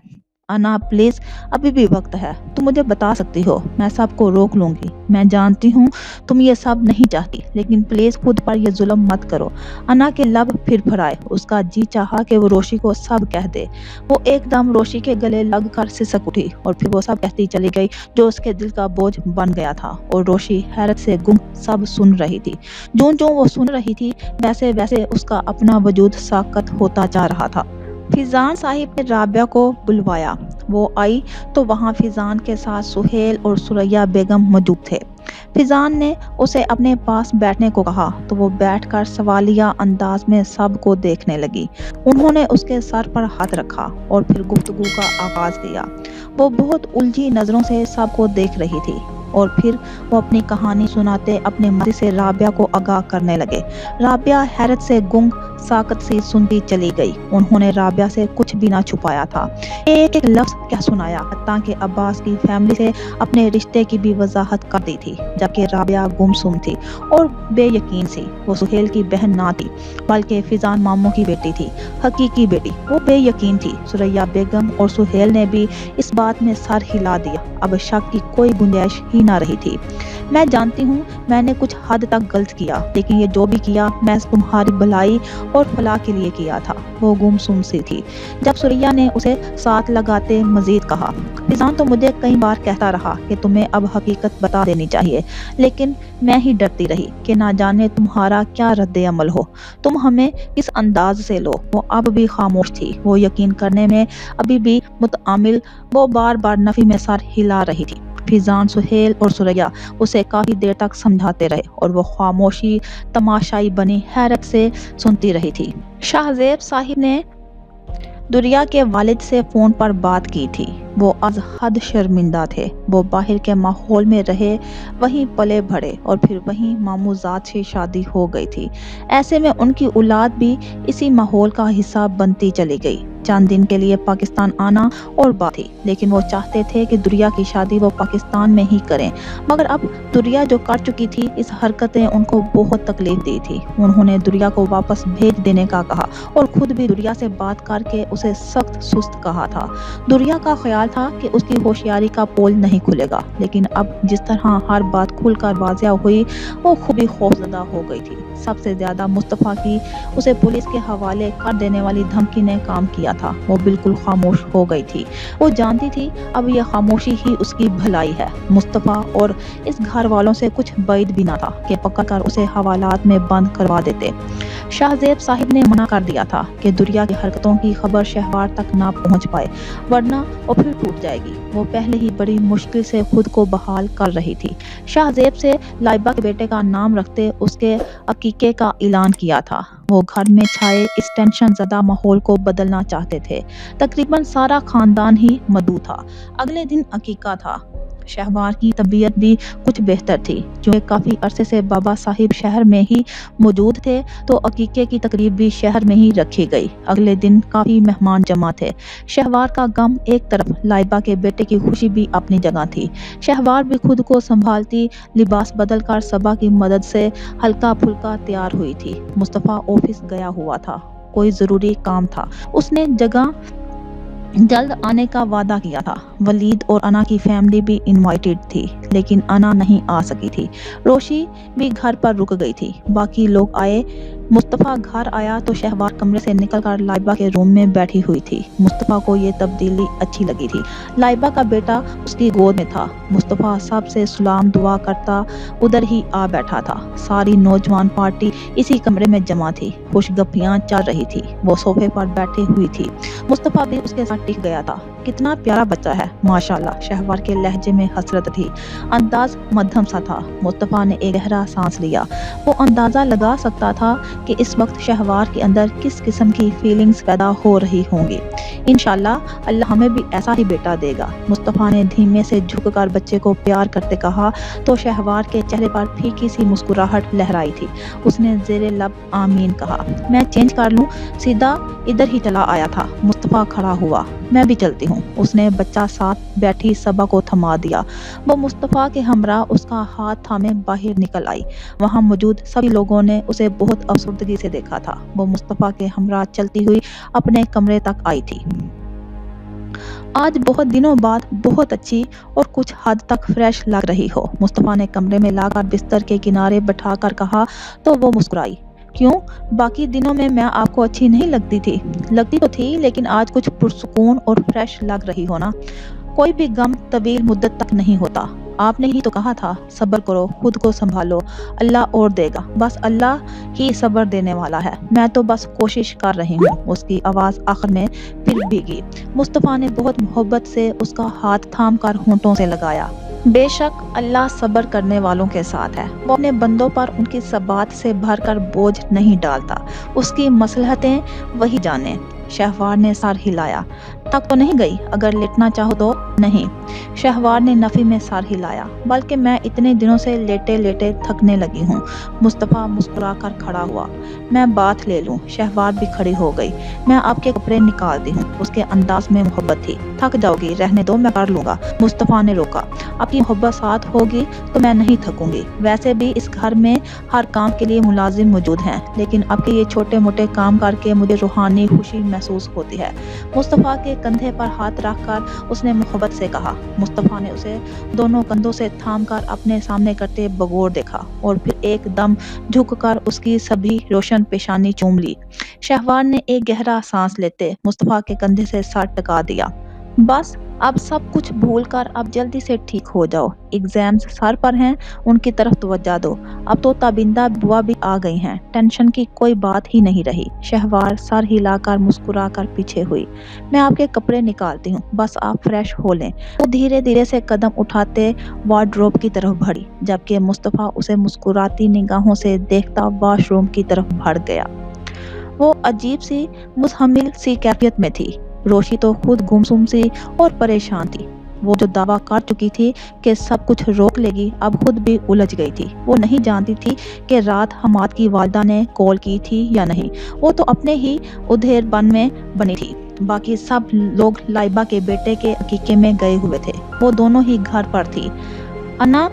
انا پلیز، ابھی بھی وقت ہے، تم مجھے بتا سکتی ہو، میں سب کو روک لوں گی۔ میں جانتی ہوں تم یہ سب نہیں چاہتی، لیکن پلیز خود پر یہ ظلم مت کرو۔ انا کے لب پھر پھرائے۔ اس کا جی چاہا کہ وہ روشی کو سب کہہ دے۔ وہ ایک دم روشی کے گلے لگ کر سسک اٹھی اور پھر وہ سب کہتی چلی گئی جو اس کے دل کا بوجھ بن گیا تھا، اور روشی حیرت سے گم سب سن رہی تھی۔ جوں جوں وہ سن رہی تھی ویسے ویسے اس کا اپنا وجود ساکت ہوتا جا رہا تھا۔ فیضان صاحب نے رابعہ کو بلوایا۔ وہ آئی تو وہاں فیضان کے ساتھ سہیل اور ثریا بیگم موجود تھے۔ فیضان نے اسے اپنے پاس بیٹھنے کو کہا تو وہ بیٹھ کر سوالیہ انداز میں سب کو دیکھنے لگی۔ انہوں نے اس کے سر پر ہاتھ رکھا اور پھر گفتگو کا آغاز کیا۔ وہ بہت الجھی نظروں سے سب کو دیکھ رہی تھی، اور پھر وہ اپنی کہانی سناتے اپنے ماضی سے رابعہ کو آگاہ کرنے لگے۔ رابعہ حیرت سے گنگ साकत सी सुनती चली गई। उन्होंने राबिया से कुछ भी ना छुपाया था, एक एक लफ्ज क्या सुनाया, हत्ता कि अब्बास की फैमिली से अपने रिश्ते की भी वजाहत कर दी थी। जबकि राबिया गुमसुम थी और बेयकीन सी। वो सुहेल की बहन ना थी बल्कि फिजान मामू की बेटी थी, हकीकी बेटी। वो बेयकीन थी। सुरैया बेगम और सुहेल ने भी इस बात में सर हिला दिया। अब शक की कोई गुंजाइश ही ना रही थी। मैं जानती हूँ मैंने कुछ हद तक गलत किया, लेकिन ये जो भी किया मैं तुम्हारी भलाई और फलाह के लिए किया था। वो गुमसुम सी थी। जब सुरैया ने उसे साथ लगाते मजीद कहा, फिजान तो मुझे कई बार कहता रहा कि तुम्हें अब हकीकत बता देनी चाहिए, लेकिन मैं ही डरती रही कि ना जाने तुम्हारा क्या रद्द अमल हो, तुम हमें किस अंदाज से लो। वो अब भी खामोश थी। वो यकीन करने में अभी भी मुतआमिल। वो बार बार नफी में सर हिला रही थी। फिजान, सुहेल और सुरैया उसे काफी देर तक समझाते रहे और वो खामोशी तमाशाई बनी हैरत से सुनती रही थी। शाहजेब साहिब ने दुरिया के वालिद से फ़ोन पर बात की थी। वो अज हद शर्मिंदा थे। वो बाहर के माहौल में रहे, वहीं पले बढ़े और फिर वहीं मामूजात से शादी हो गई थी। ऐसे में उनकी औलाद भी इसी माहौल का हिस्सा बनती चली गई। चंद दिन के लिए पाकिस्तान आना और बात थी, लेकिन वो चाहते थे कि दुरिया की शादी वो पाकिस्तान में ही करें। मगर अब दुरिया जो कर चुकी थी, इस हरकत ने उनको बहुत तकलीफ दी थी। उन्होंने दुरिया को वापस भेज देने का कहा और खुद भी दुरिया से बात करके उसे सख्त सुस्त कहा था। दुरिया का ख्याल था कि उसकी होशियारी का पोल नहीं खुलेगा, लेकिन अब जिस तरह हर बात खुलकर वाज़िया हुई, वो खुद भी खौफजदा हो गई थी। सबसे ज्यादा मुस्तफ़ा की उसे पुलिस के हवाले कर देने वाली धमकी ने काम किया था। वो बिल्कुल खामोश हो गई थी। वो जानती थी अब यह खामोशी ही उसकी भलाई है। मुस्तफ़ा और इस घर वालों से कुछ बैद भी ना था कि पकड़कर उसे हवालात में बंद करवा देते। शाहजेब साहिब ने मना कर दिया था कि दुरिया की हरकतों की खबर शहवार तक ना पहुंच पाए, वरना वो फिर टूट जाएगी। वो पहले ही बड़ी मुश्किल से खुद को बहाल कर रही थी। शाहजेब से लाइबा के बेटे का नाम रखते उसके अकीके का ऐलान किया था। वो घर में छाए इस टेंशन ज़दा माहौल को बदलना चाहते थे। तकरीबन सारा खानदान ही मदऊ था। अगले दिन अकीका था। शहवार की तबीयत भी कुछ बेहतर थी। जो काफ़ी अरसे से बाबा साहिब शहर में ही मौजूद थे, तो अकीके की तकरीब भी शहर में ही रखी गई। अगले दिन काफ़ी मेहमान जमा थे। शहवार का गम एक तरफ, लाइबा के बेटे की खुशी भी अपनी जगह थी। शहवार भी खुद को संभालती लिबास बदल कर सबा की मदद से हल्का फुल्का तैयार हुई थी। मुस्तफ़ा ऑफिस गया हुआ था, कोई ज़रूरी काम था। उसने जल्द आने का वादा किया था। वलीद और अना की फैमिली भी इनवाइटेड थी, लेकिन अना नहीं आ सकी थी। रोशी भी घर पर रुक गई थी। बाकी लोग आए। मुस्तफ़ा घर आया तो शहवार कमरे से निकलकर लाइबा के रूम में बैठी हुई थी। मुस्तफ़ा को ये तब्दीली अच्छी लगी थी। लाइबा का बेटा उसकी गोद में था। मुस्तफ़ा सबसे सलाम दुआ करता उधर ही आ बैठा था। सारी नौजवान पार्टी इसी कमरे में जमा थी। खुशगपियाँ चल रही थी। वो सोफे पर बैठी हुई थी। मुस्तफ़ा भी उसके साथ टिक गया था। कितना प्यारा बच्चा है माशाल्लाह। शहवार के लहजे में हसरत थी। अंदाज मध्यम सा था। मुस्तफ़ा ने एक गहरा सांस लिया। वो अंदाज़ा लगा सकता था कि इस वक्त शहवार के अंदर किस किस्म की फीलिंग्स पैदा हो रही होंगी। इंशाल्लाह अल्लाह हमें भी ऐसा ही बेटा देगा। मुस्तफ़ा ने धीमे से झुककर बच्चे को प्यार करते कहा तो शहवार के चेहरे पर फीकी सी मुस्कुराहट लहराई थी। उसने ज़ेरे लब आमीन कहा। मैं चेंज कर लूँ? सीधा इधर ही चला आया था। मुस्तफ़ा खड़ा हुआ। मैं भी चलती हूँ। उसने बच्चा साथ बैठी सबा को थमा दिया। वो मुस्तफ़ा के हमरा उसका हाथ थामे बाहर निकल आई। वहाँ मौजूद सभी लोगों ने उसे बहुत अफसरदगी से देखा था। वो मुस्तफ़ा के हमरा चलती हुई अपने कमरे तक आई थी। आज बहुत दिनों बाद बहुत अच्छी और कुछ हद तक फ्रेश लग रही हो। मुस्तफ़ा ने कमरे में लाकर बिस्तर के किनारे बैठाकर कहा तो वो मुस्कुराई। क्यों? बाकी दिनों में मैं आपको अच्छी नहीं लगती थी? लगती तो थी, लेकिन आज कुछ पुरसुकून और फ्रेश लग रही हो ना। कोई भी गम तवील मुद्दत तक नहीं होता। आपने ही तो कहा था सब्र करो, खुद को संभालो, अल्लाह और देगा। बस अल्लाह ही सब्र देने वाला है। मैं तो बस कोशिश कर रही हूँ। उसकी आवाज़ आखिर में फिर भीगी। मुस्तफ़ा ने बहुत मोहब्बत से उसका हाथ थाम कर होंठों से लगाया। बेशक अल्लाह सब्र करने वालों के साथ है। वो अपने बंदों पर उनकी सबात से भरकर बोझ नहीं डालता। उसकी मसलहतें वही जाने। शहवार ने सर हिलाया। थक तो नहीं गई? अगर लेटना चाहो तो نہیں، شہوار نے نفی میں سر ہلایا، بلکہ میں اتنے دنوں سے لیٹے لیٹے تھکنے لگی ہوں۔ مصطفیٰ مسکرا کر کھڑا ہوا۔ میں بات لے لوں؟ شہوار بھی کھڑی ہو گئی۔ میں آپ کے کپڑے نکالتی ہوں۔ اس کے انداز میں محبت تھی۔ تھک جاؤ گی، رہنے دو، میں کر لوں گا۔ مصطفیٰ نے روکا۔ آپ کی محبت ساتھ ہوگی تو میں نہیں تھکوں گی۔ ویسے بھی اس گھر میں ہر کام کے لیے ملازم موجود ہیں، لیکن آپ کے یہ چھوٹے موٹے کام کر کے مجھے روحانی خوشی محسوس ہوتی ہے۔ مصطفیٰ کے کندھے پر ہاتھ رکھ کر اس نے محبت سے کہا۔ مصطفیٰ نے اسے دونوں کندھوں سے تھام کر اپنے سامنے کرتے بغور دیکھا اور پھر ایک دم جھک کر اس کی سبھی روشن پیشانی چوم لی۔ شہوار نے ایک گہرا سانس لیتے مصطفیٰ کے کندھے سے سر ٹکا دیا۔ بس اب سب کچھ بھول کر اب جلدی سے ٹھیک ہو جاؤ۔ ایگزامز سر پر ہیں، ان کی طرف توجہ دو۔ اب تو تابندہ بوا بھی آ گئی ہیں، ٹینشن کی کوئی بات ہی نہیں رہی۔ شہوار سر ہلا کر مسکرا کر پیچھے ہوئی۔ میں آپ کے کپڑے نکالتی ہوں، بس آپ فریش ہو لیں۔ وہ دھیرے دھیرے سے قدم اٹھاتے وارڈروب کی طرف بڑھی، جبکہ مصطفیٰ اسے مسکراتی نگاہوں سے دیکھتا واش روم کی طرف بڑھ گیا۔ وہ عجیب سی مزمل سی کیفیت میں تھی۔ روشی تو خود گمسم سی اور پریشان تھی۔ وہ جو دعویٰ کر چکی تھی کہ سب کچھ روک لے گی، اب خود بھی الجھ گئی تھی۔ وہ نہیں جانتی تھی کہ رات حماد کی والدہ نے کال کی تھی یا نہیں۔ وہ تو اپنے ہی ادھیر بن میں بنی تھی۔ باقی سب لوگ لائبہ کے بیٹے کے عقیقے میں گئے ہوئے تھے۔ وہ دونوں ہی گھر پر تھی۔ انا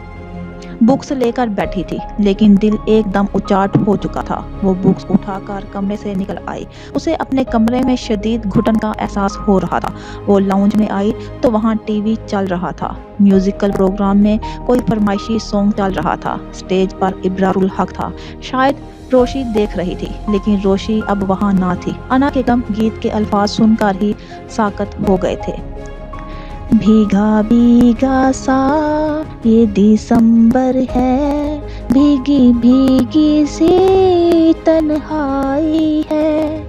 بکس لے کر بیٹھی تھی، لیکن دل ایک دم اچاٹ ہو چکا تھا۔ وہ بکس اٹھا کر کمرے سے نکل آئی۔ اسے اپنے کمرے میں شدید گھٹن کا احساس ہو رہا تھا۔ وہ لاؤنج میں آئی تو وہاں ٹی وی چل رہا تھا۔ میوزیکل پروگرام میں کوئی فرمائشی سانگ چل رہا تھا۔ سٹیج پر ابرار الحق تھا۔ شاید روشی دیکھ رہی تھی، لیکن روشی اب وہاں نہ تھی۔ انا کے غم گیت کے الفاظ سن کر ہی ساکت ہو گئے تھے۔ بھیگا بھیگا سا یہ دسمبر ہے، بھیگی بھیگی سی تنہائی ہے،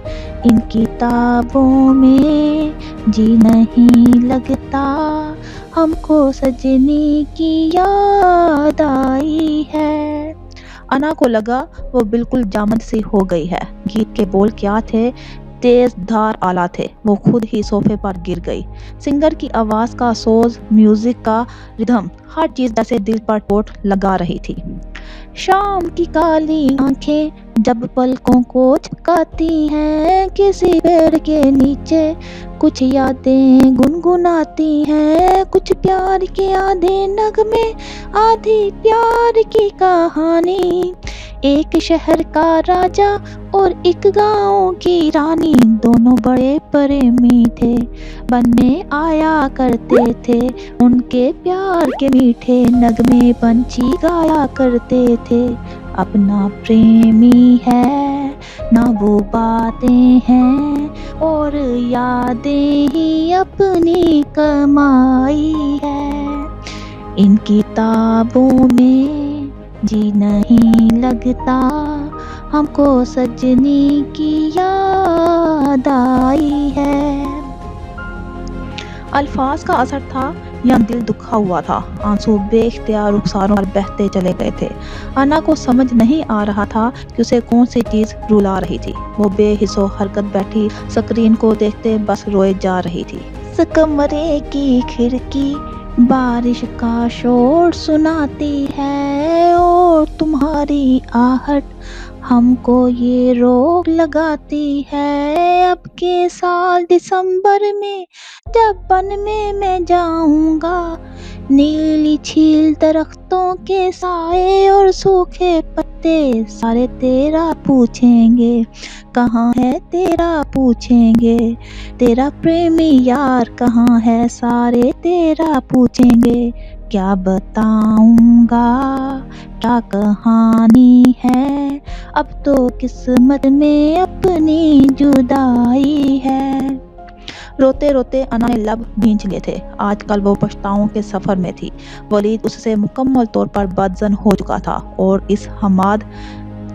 ان کتابوں میں جی نہیں لگتا، ہم کو سجنی کی یاد آئی ہے۔ انا کو لگا وہ بالکل جامد سی ہو گئی ہے۔ گیت کے بول کیا تھے؟ تیز دھار آلہ تھے۔ وہ خود ہی صوفے پر گر گئی۔ سنگر کی آواز کا سوز، میوزک کا ردھم، ہر چیز جیسے دل پر چوٹ لگا رہی تھی۔ شام کی کالی آنکھیں جب پلکوں کو جھکاتی ہیں، کسی پیڑ کے نیچے کچھ یادیں گنگناتی ہیں، کچھ پیار کے آدھے نغمے، آدھی پیار کی کہانی، ایک شہر کا راجا اور ایک گاؤں کی رانی، دونوں بڑے پریمی تھے، بن میں آیا کرتے تھے، ان کے پیار کے میٹھے نغمے پنچھی گایا کرتے تھے۔ اپنا پریمی ہے نہ وہ باتیں ہیں، اور یادیں ہی اپنی کمائی ہے، ان کتابوں میں جی نہیں لگتا، ہم کو سجنی کی یاد آئی ہے۔ الفاظ کا اثر تھا یا دل دکھا ہوا تھا؟ آنسو بے اختیار رخساروں پر بہتے چلے گئے تھے۔ انا کو سمجھ نہیں آ رہا تھا کہ اسے کون سی چیز رلا رہی تھی۔ وہ بے حس و حرکت بیٹھی سکرین کو دیکھتے بس روئے جا رہی تھی۔ اس کمرے کی کھڑکی بارش کا شور سناتی ہے، اور تمہاری آہٹ ہم کو یہ روک لگاتی ہے، اب کے سال دسمبر میں جب بن میں جاؤں گا، نیلی چھیل درختوں کے سائے اور سوکھے پتے سارے تیرا پوچھیں گے، کہاں ہے تیرا پوچھیں گے، تیرا پریمی یار کہاں ہے سارے تیرا پوچھیں گے، کیا بتاؤں گا کیا کہانی ہے، اب تو قسمت میں اپنی جدائی ہے۔ روتے روتے انا نے لب بھینچ لیے تھے۔ آج کل وہ پچھتاؤں کے سفر میں تھی۔ ولید اس سے مکمل طور پر بدظن ہو چکا تھا، اور اس حماد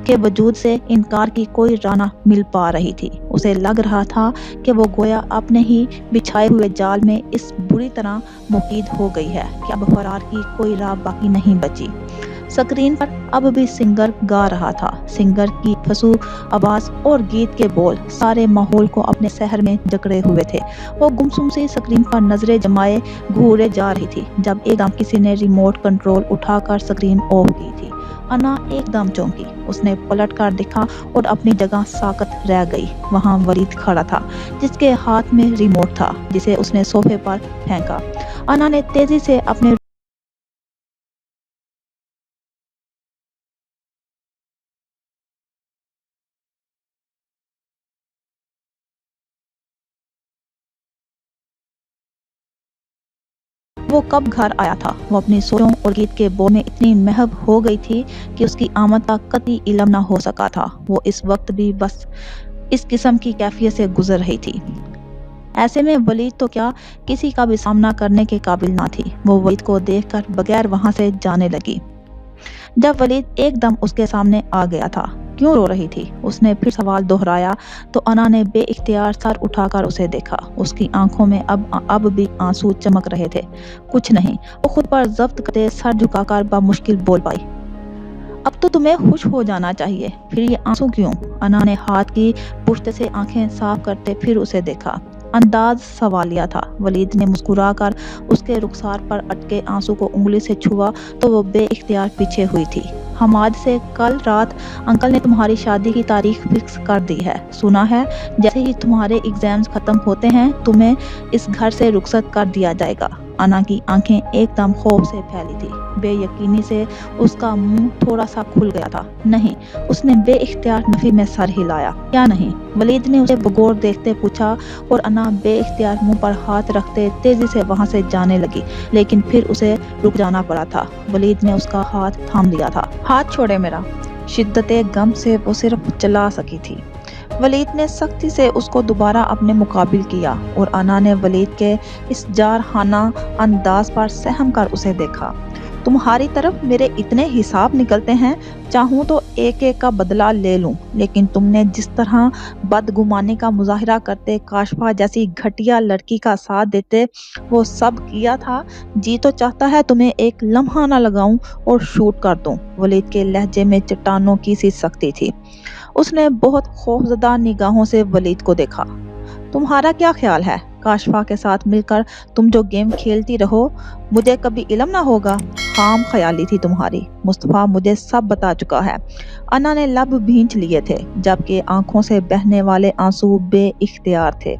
کے وجود سے انکار کی کوئی راہ نہ مل پا رہی تھی۔ اسے لگ رہا تھا کہ وہ گویا اپنے ہی بچھائے ہوئے جال میں اس بری طرح مقید ہو گئی ہے کہ اب فرار کی کوئی راہ باقی نہیں بچی۔ स्क्रीन पर अब भी सिंगर गा रहा था। सिंगर की फंसू आवाज और गीत के बोल सारे माहौल को अपने शहर में जकड़े हुए थे। वो गुमसुम सी स्क्रीन पर नजरें जमाए घूरे जा रही थी जब एकदम किसी ने रिमोट कंट्रोल उठाकर स्क्रीन ऑफ की थी। अना एकदम चौंकी। उसने पलट कर देखा और अपनी जगह साकत रह गई। वहाँ वलीद खड़ा था जिसके हाथ में रिमोट था, जिसे उसने सोफे पर फेंका। अना ने तेजी से अपने वो कब घर आया था। वो अपनी सोचों और गीत के बोल में इतनी महव हो गई थी कि उसकी आमद का कतई इल्म न हो सका था। वो इस वक्त भी बस इस किस्म की कैफियत से गुजर रही थी। ऐसे में वलीद तो क्या किसी का भी सामना करने के काबिल ना थी। वो वलीद को देखकर बगैर वहां से जाने लगी। जब वलीद एकदम उसके सामने आ गया था, क्यों रो रही थी? उसने फिर सवाल दोहराया तो अना ने बेइख्तियार सर उठाकर उसे देखा। उसकी आंखों में अब भी आंसू चमक रहे थे। कुछ नहीं, वो खुद पर जब्त करते सर झुकाकर बामुश्किल बोल पाई, अब तो तुम्हें खुश हो जाना चाहिए, फिर ये आंसू क्यों? अना ने हाथ की पुश्त से आंखें साफ करते फिर उसे देखा। अंदाज सवालिया था। वलीद ने मुस्कुराकर उसके रुखसार पर अटके आंसू को उंगली से छुआ तो वो बेइख्तियार पीछे हुई थी। हमाद से कल रात अंकल ने तुम्हारी शादी की तारीख फिक्स कर दी है। सुना है जैसे ही तुम्हारे एग्जाम्स खत्म होते हैं तुम्हें इस घर से रुखसत कर दिया जाएगा। अना की आंखें एकदम खौफ से फैली थी। बेयकीनी से उसका मुंह थोड़ा सा खुल गया था। नहीं, उसने बेइख्तियार नफी में सर हिलाया। क्या नहीं? वलीद ने उसे बगौर देखते पूछा और अना बेइख्तियार मुंह पर हाथ रखते तेजी से वहां से जाने लगी, लेकिन फिर उसे रुक जाना पड़ा था। वलीद ने उसका हाथ थाम लिया था। हाथ छोड़े मेरा। शिद्दते गम से वो सिर्फ चला सकी थी। वलीद ने सख्ती से उसको दोबारा अपने मुकाबिल किया और अना ने वलीद के इस जारहाना अंदाज पर सहम कर उसे देखा। तुम्हारी तरफ मेरे इतने हिसाब निकलते हैं, चाहूँ तो एक एक का बदला ले लूं, लेकिन तुमने जिस तरह बदगुमानी का मुजाहिरा करते काशफा जैसी घटिया लड़की का साथ देते वो सब किया था। जी तो चाहता है तुम्हें एक लम्हा ना लगाऊं और शूट कर दूं। वलीद के लहजे में चट्टानों की सी सख्ती थी। उसने बहुत खौफजदा निगाहों से वलीद को देखा। तुम्हारा क्या ख्याल है? काशफा के साथ मिलकर तुम जो गेम खेलती रहो, मुझे कभी इल्म ना होगा? खाम ख्याली थी तुम्हारी। मुस्तफा मुझे सब बता चुका है। अना ने लब भींच लिए थे जबकि आंखों से बहने वाले आंसू बेइख्तियार थे।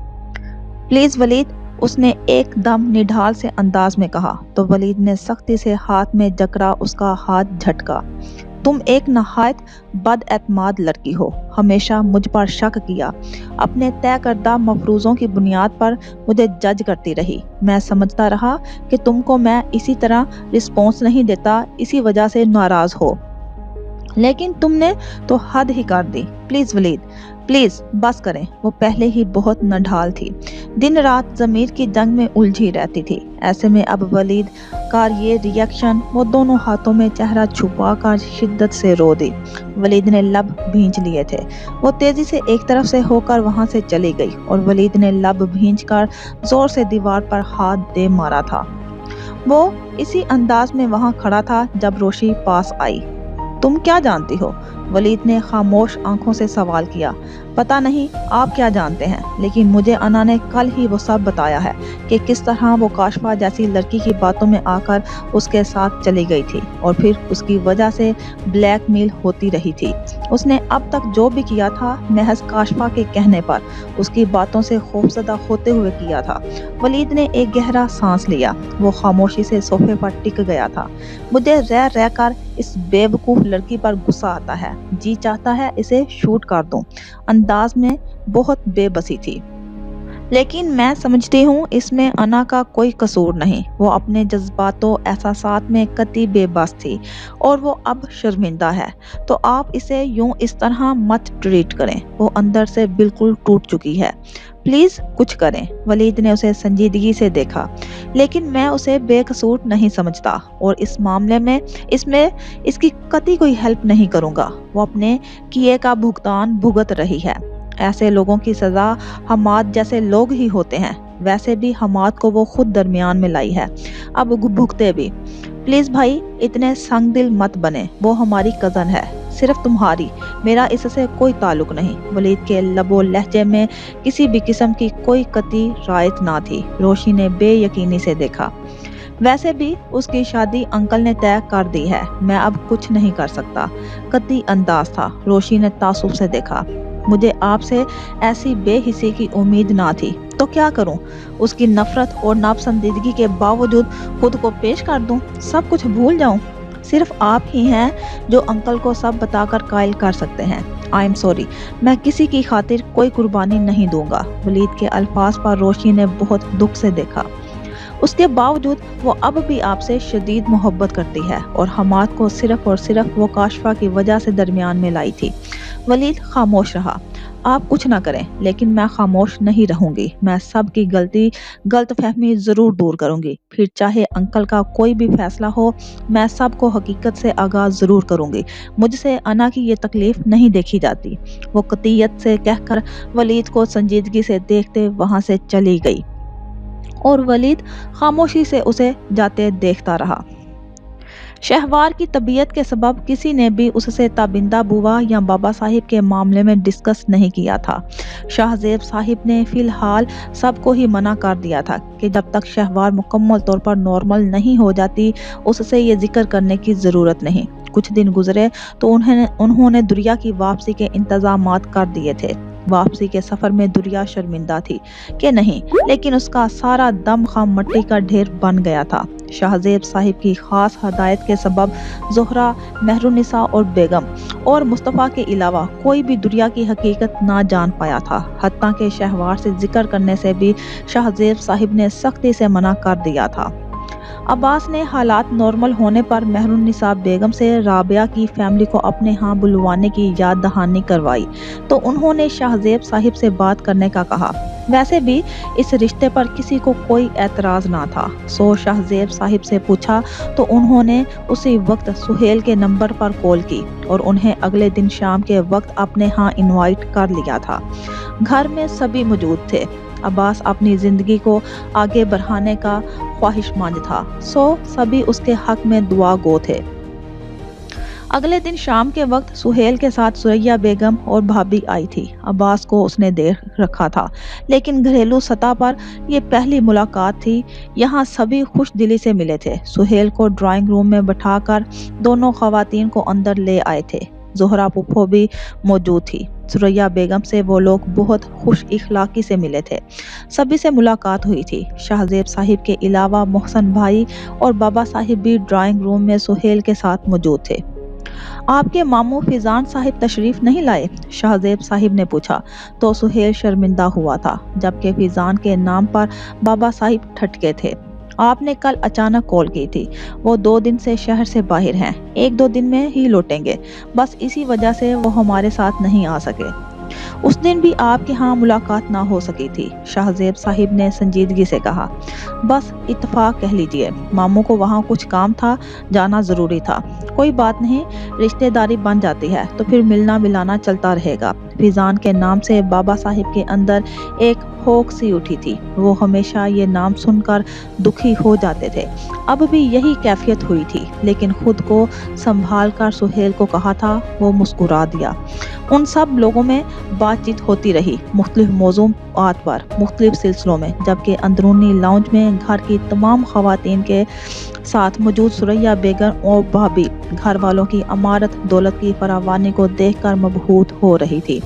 प्लीज वलीद, उसने एकदम निढाल से अंदाज में कहा तो वलीद ने सख्ती से हाथ में जकड़ा उसका हाथ झटका। तुम एक नहायत बदएतमाद लड़की हो, हमेशा मुझ पर शक किया, अपने तय करदा मफरूज़ों की बुनियाद पर मुझे जज करती रही। मैं समझता रहा कि तुमको मैं इसी तरह रिस्पॉन्स नहीं देता, इसी वजह से नाराज हो, लेकिन तुमने तो हद ही कर दी। प्लीज वलीद, प्लीज बस करें। वो पहले ही बहुत नढाल थी, दिन रात ज़मीर की जंग में उलझी रहती थी। ऐसे में अब वलीद का ये रिएक्शन, वो दोनों हाथों में चेहरा छुपा कर शिद्दत से रो दी। वलीद ने लब भींच लिए थे। वो तेजी से एक तरफ से होकर वहां से चली गई और वलीद ने लब भींच कर जोर से दीवार पर हाथ दे मारा था। वो इसी अंदाज में वहां खड़ा था जब रोशी पास आई। तुम क्या जानती हो? वलीद ने खामोश आंखों से सवाल किया। पता नहीं आप क्या जानते हैं, लेकिन मुझे अना ने कल ही वो सब बताया है कि किस तरह वो काशफा जैसी लड़की की बातों में आकर उसके साथ चली गई थी और फिर उसकी वजह से ब्लैकमेल होती रही थी। उसने अब तक जो भी किया था महज काशफा के कहने पर, उसकी बातों से खौफजदा होते हुए किया था। वलीद ने एक गहरा सांस लिया। वो खामोशी से सोफे पर टिक गया था। मुझे रह रह कर इस बेवकूफ़ लड़की पर गुस्सा आता है, जी चाहता है इसे शूट कर दूं। अंदाज में बहुत बेबसी थी, लेकिन मैं समझती हूँ इसमें अना का कोई कसूर नहीं। वो अपने जज्बातों एहसासात में कतई बेबस थी और वो अब शर्मिंदा है। तो आप इसे यूं इस तरह मत ट्रीट करें, वो अंदर से बिल्कुल टूट चुकी है। प्लीज कुछ करें। वलीद ने उसे संजीदगी से देखा, लेकिन मैं उसे बेकसूर नहीं समझता और इस मामले में इसकी कतई कोई हेल्प नहीं करूँगा। वो अपने किए का भुगतान भुगत रही है। ऐसे लोगों की सज़ा हमाद जैसे लोग ही होते हैं। वैसे भी हमाद को वो खुद दरमियान में लाई है, अब भुगते भी। प्लीज भाई इतने संग दिल मत बने, वो हमारी कजन है, सिर्फ तुम्हारी, मेरा इससे कोई ताल्लुक नहीं। वलीद के लबो लहजे में किसी भी किस्म की कोई कतई रायत ना थी। रोशी ने बेयकीनी से देखा। वैसे भी उसकी शादी अंकल ने तय कर दी है, मैं अब कुछ नहीं कर सकता। कतई अंदाज था। रोशी ने तासुब से देखा। मुझे आपसे ऐसी बेहिसी की उम्मीद ना थी, तो क्या करूं? उसकी नफरत और नापसंदीदगी के बावजूद खुद को पेश कर दूं, सब कुछ भूल जाऊं? सिर्फ आप ही हैं जो अंकल को सब बताकर कायल कर सकते हैं। आई एम सॉरी, मैं किसी की खातिर कोई कुर्बानी नहीं दूंगा। वलीद के अल्फाज पर रोशी ने बहुत दुख से देखा। उसके बावजूद वो अब भी आपसे शदीद मोहब्बत करती है और हमाद को सिर्फ और सिर्फ वो काशफा की वजह से दरमियान में लाई थी। वलीद खामोश रहा। आप कुछ ना करें, लेकिन मैं खामोश नहीं रहूंगी। मैं सब की गलत फहमी जरूर दूर करूंगी। फिर चाहे अंकल का कोई भी फैसला हो, मैं सबको हकीकत से आगाह जरूर करूंगी। मुझसे अना की ये तकलीफ नहीं देखी जाती। वो कतियत से कहकर वलीद को संजीदगी से देखते वहां से चली गई और वलीद खामोशी से उसे जाते देखता रहा। शहवार की तबीयत के सबब किसी ने भी उससे ताबिंदा बुआ या बाबा साहिब के मामले में डिस्कस नहीं किया था। शाहजेब साहिब ने फिलहाल सबको ही मना कर दिया था कि जब तक शहवार मुकम्मल तौर पर नॉर्मल नहीं हो जाती, उससे ये जिक्र करने की ज़रूरत नहीं। कुछ दिन गुजरे तो उन्होंने दुरिया की वापसी के इंतजामात कर दिए थे। वापसी के सफर में दुरिया शर्मिंदा थी कि नहीं, लेकिन उसका सारा दम खाम मिट्टी का ढेर बन गया था। शाहजेब साहिब की खास हदायत के सबब ज़ोहरा, मेहरुनिसा और बेगम और मुस्तफ़ा के अलावा कोई भी दुरिया की हकीकत ना जान पाया था। हत्ता के शहवार से जिक्र करने से भी शाहजेब साहिब ने सख्ती से मना कर दिया था। अब्बास ने हालात नॉर्मल होने पर मेहरुनिसा बेगम से राबिया की फैमिली को अपने यहाँ बुलवाने की याद दहानी करवाई तो उन्होंने शाहजेब साहिब से बात करने का कहा। वैसे भी इस रिश्ते पर किसी को कोई एतराज ना था। सो शाहजेब साहिब से पूछा तो उन्होंने उसी वक्त सुहेल के नंबर पर कॉल की और उन्हें अगले दिन शाम के वक्त अपने यहाँ इनवाइट कर लिया था। घर में सभी मौजूद थे। अब्बास अपनी जिंदगी को आगे बढ़ाने का ख्वाहिशमंद था, सो सभी उसके हक में दुआ गो थे। अगले दिन शाम के वक्त सुहेल के साथ सुरैया बेगम और भाभी आई थी। अब्बास को उसने देख रखा था, लेकिन घरेलू सतह पर यह पहली मुलाकात थी। यहाँ सभी खुश दिली से मिले थे। सुहेल को ड्राइंग रूम में बैठाकर दोनों खवातीन को अंदर ले आए थे। ज़ोहरा पुप्पो भी मौजूद थी। सुरैया बेगम से वो लोग बहुत खुश इखलाकी से मिले थे। सभी से मुलाकात हुई थी। शाहजेब साहिब के अलावा मोहसन भाई और बाबा साहिब भी ड्राइंग रूम में सुहेल के साथ मौजूद थे। आपके मामू फिजान साहिब तशरीफ नहीं लाए? शाहजेब साहिब ने पूछा तो सुहेल शर्मिंदा हुआ था, जबकि फिजान के नाम पर बाबा साहिब ठटके थे। आपने कल अचानक कॉल की थी। वो 2 दिन से शहर से बाहर हैं, 1-2 दिन में ही लौटेंगे। बस इसी वजह से वो हमारे साथ नहीं आ सके। उस दिन भी आपके यहाँ मुलाकात ना हो सकी थी। शाहजेब साहिब ने संजीदगी से कहा। बस इत्तफाक कह लीजिए, मामू को वहाँ कुछ काम था, जाना जरूरी था। कोई बात नहीं, रिश्तेदारी बन जाती है तो फिर मिलना मिलाना चलता रहेगा। फिजान के नाम से बाबा साहिब के अंदर एक होक सी उठी थी। वो हमेशा ये नाम सुनकर दुखी हो जाते थे। अब भी यही कैफियत हुई थी, लेकिन खुद को संभाल कर सुहेल को कहा था। वो मुस्कुरा दिया। उन सब लोगों में बातचीत होती रही, मुख्तलिफ मौज़ूआत पर, मुख्तलिफ सिलसिलों में, जबकि अंदरूनी लाउंज में घर की तमाम खवातीन के साथ मौजूद सुरैया बेगम और भाभी घर वालों की अमारत दौलत की फरावानी को देखकर मबहूत हो रही थी।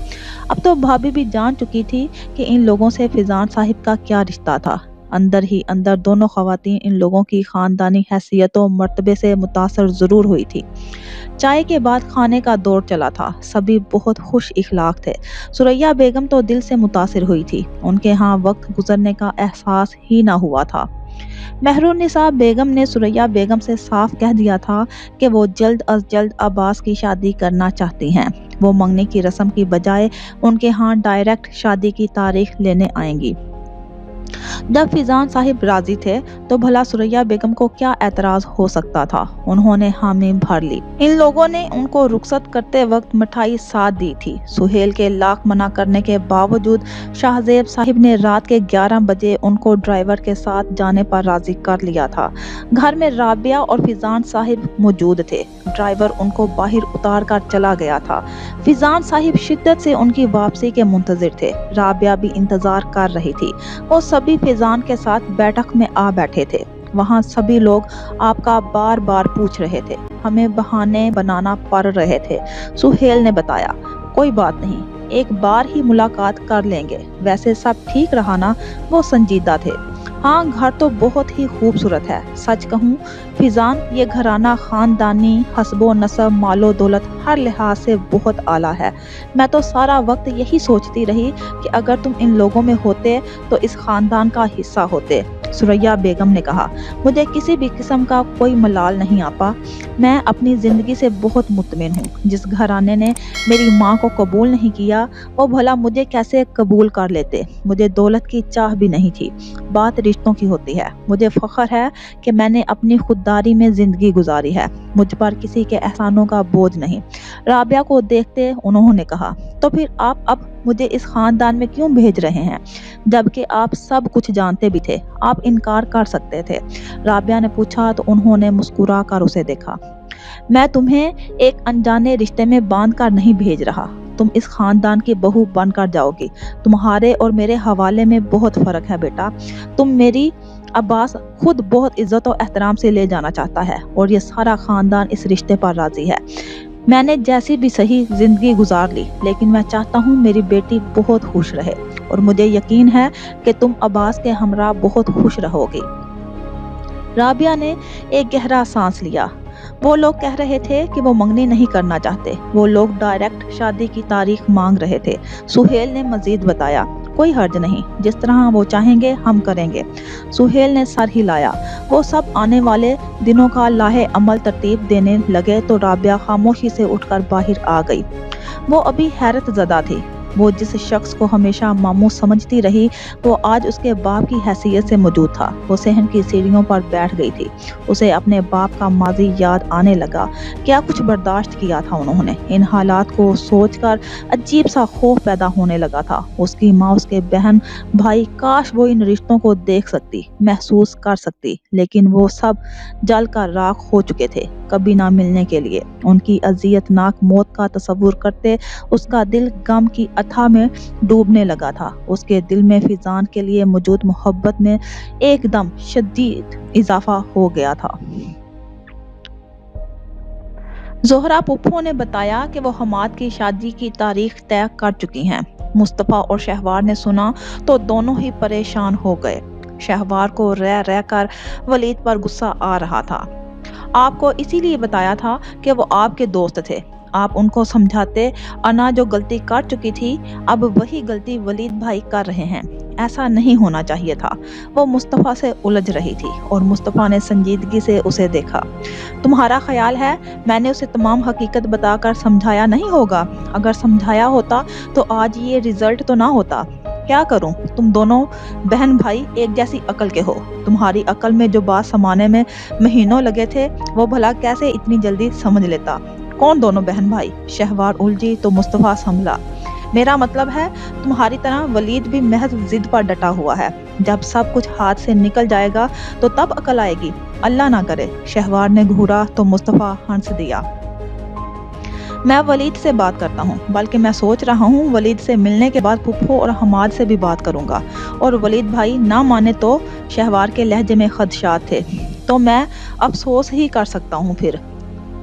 अब तो भाभी भी जान चुकी थी कि इन लोगों से फिजान साहिब का क्या रिश्ता था। अंदर ही अंदर दोनों खवातीन इन लोगों की खानदानी हैसियत और मर्तबे से मुतासर जरूर हुई थी। चाय के बाद खाने का दौर चला था। सभी बहुत खुश इखलाक थे। सुरैया बेगम तो दिल से मुतासिर हुई थी। उनके यहाँ वक्त गुजरने का एहसास ही ना हुआ था। मेहरुनिसा बेगम ने सुरैया बेगम से साफ कह दिया था कि वो जल्द अज जल्द अब्बास की शादी करना चाहती हैं। वो मंगनी की रस्म की बजाय उनके यहाँ डायरेक्ट शादी की तारीख लेने आएंगी। जब फिजान साहिब राजी थे तो भला सुरैया बेगम को क्या एतराज हो सकता था। उन्होंने हामी भर ली। इन लोगों ने उनको रुखसत करते वक्त मिठाई साथ दी थी। सुहेल के लाख मना करने के बावजूद शाहजेब साहिब ने रात के 11 बजे उनको ड्राइवर के साथ जाने पर राजी कर लिया था। घर में राबिया और फिजान साहिब मौजूद थे। ड्राइवर उनको बाहर उतार कर चला गया था। फिजान साहिब शिद्दत से उनकी वापसी के मुंतजिर थे। राबिया भी इंतजार कर रही थी। वो सभी फिजान के साथ बैठक में आ बैठे थे। वहाँ सभी लोग आपका बार बार पूछ रहे थे। हमें बहाने बनाना पड़ रहे थे। सुहेल ने बताया, कोई बात नहीं, एक बार ही मुलाकात कर लेंगे। वैसे सब ठीक रहा ना? वो संजीदा थे। हाँ, घर तो बहुत ही खूबसूरत है। सच कहूँ फिजान, ये घराना खानदानी हस्बो नसब मालो दौलत हर लिहाज से बहुत आला है। मैं तो सारा वक्त यही सोचती रही कि अगर तुम इन लोगों में होते तो इस खानदान का हिस्सा होते। सुरैया बेगम ने कहा, मुझे किसी भी किस्म का कोई मलाल नहीं आपा। मैं अपनी ज़िंदगी से बहुत मुतमिन हूँ। जिस घराने ने मेरी माँ को कबूल नहीं किया वो भला मुझे कैसे कबूल कर लेते। मुझे दौलत की चाह भी नहीं थी। बात रिश्तों की होती है। मुझे फ़ख्र है कि मैंने अपनी खुददारी में ज़िंदगी गुजारी है। मुझ पर किसी के एहसानों का बोझ नहीं। राबिया को देखते उन्होंने कहा, तो फिर आप अब मुझे इस खानदान में क्यों भेज रहे हैं, जबकि आप सब कुछ जानते भी थे? आप इनकार कर सकते थे। राबिया ने पूछा तो उन्होंने मुस्कुरा कर उसे देखा। मैं तुम्हें एक अनजाने रिश्ते में बांध कर नहीं भेज रहा। तुम इस खानदान की बहू बनकर जाओगी। तुम्हारे और मेरे हवाले में बहुत फर्क है बेटा। तुम मेरी अब्बास खुद बहुत इज्जत और एहतराम से ले जाना चाहता है और ये सारा खानदान इस रिश्ते पर राजी है। मैंने जैसी भी सही जिंदगी गुजार ली, लेकिन मैं चाहता हूँ मेरी बेटी बहुत खुश रहे और मुझे यकीन है कि तुम अब्बास के हमरा बहुत खुश रहोगी। राबिया ने एक गहरा सांस लिया। वो लोग कह रहे थे कि वो मंगनी नहीं करना चाहते। वो लोग डायरेक्ट शादी की तारीख मांग रहे थे। सुहेल ने मजीद बताया, कोई हर्ज नहीं, जिस तरह वो चाहेंगे हम करेंगे। सुहेल ने सर हिलाया। वो सब आने वाले दिनों का लाहे अमल तरतीब देने लगे तो राबिया खामोशी से उठकर बाहर आ गई। वो अभी हैरत ज़दा थी। वो जिस शख्स को हमेशा मामू समझती रही वो आज उसके बाप की हैसियत से मौजूद था। वो सहन की सीढ़ियों पर बैठ गई थी। उसे अपने बाप का माजी याद आने लगा। क्या कुछ बर्दाश्त किया था उन्होंने। इन हालात को सोचकर अजीब सा खौफ पैदा होने लगा था। उसकी माँ, उसके बहन भाई, काश वो इन रिश्तों को देख सकती, महसूस कर सकती, लेकिन वो सब जल कर राख हो चुके थे, कभी ना मिलने के लिए। उनकी अजियतनाक मौत का तस्वुर करते उसका दिल गम की अथाह में डूबने लगा था। उसके दिल में फिजान के लिए मौजूद मोहब्बत में एकदम शदीद इजाफा हो गया था। जोहरा पुप्पो ने बताया कि वो हमाद की शादी की तारीख तय कर चुकी हैं। मुस्तफ़ा और शहवार ने सुना तो दोनों ही परेशान हो गए। शहवार को रह रह कर वलीद पर गुस्सा आ रहा था। आपको इसीलिए बताया था कि वो आपके दोस्त थे। आप उनको समझाते, अना जो गलती कर चुकी थी अब वही गलती वलीद भाई कर रहे हैं। ऐसा नहीं होना चाहिए था। वो मुस्तफ़ा से उलझ रही थी और मुस्तफ़ा ने संजीदगी से उसे देखा। तुम्हारा ख्याल है मैंने उसे तमाम हकीकत बताकर समझाया नहीं होगा? अगर समझाया होता तो आज ये रिजल्ट तो ना होता। क्या करूं, तुम दोनों बहन भाई एक जैसी अकल के हो। तुम्हारी अकल में जो बात समाने में महीनों लगे थे वो भला कैसे इतनी जल्दी समझ लेता। कौन दोनों बहन भाई? शहवार उलझी तो मुस्तफ़ा संभला। मेरा मतलब है तुम्हारी तरह वलीद भी महज जिद पर डटा हुआ है। जब सब कुछ हाथ से निकल जाएगा तो तब अकल आएगी। अल्लाह ना करे। शहवार ने घूरा तो मुस्तफ़ा हंस दिया। मैं वलीद से बात करता हूँ, बल्कि मैं सोच रहा हूँ वलीद से मिलने के बाद पुप्पो और हमाद से भी बात करूँगा। और वलीद भाई ना माने तो? शहवार के लहजे में खदशात थे। तो मैं अफसोस ही कर सकता हूँ। फिर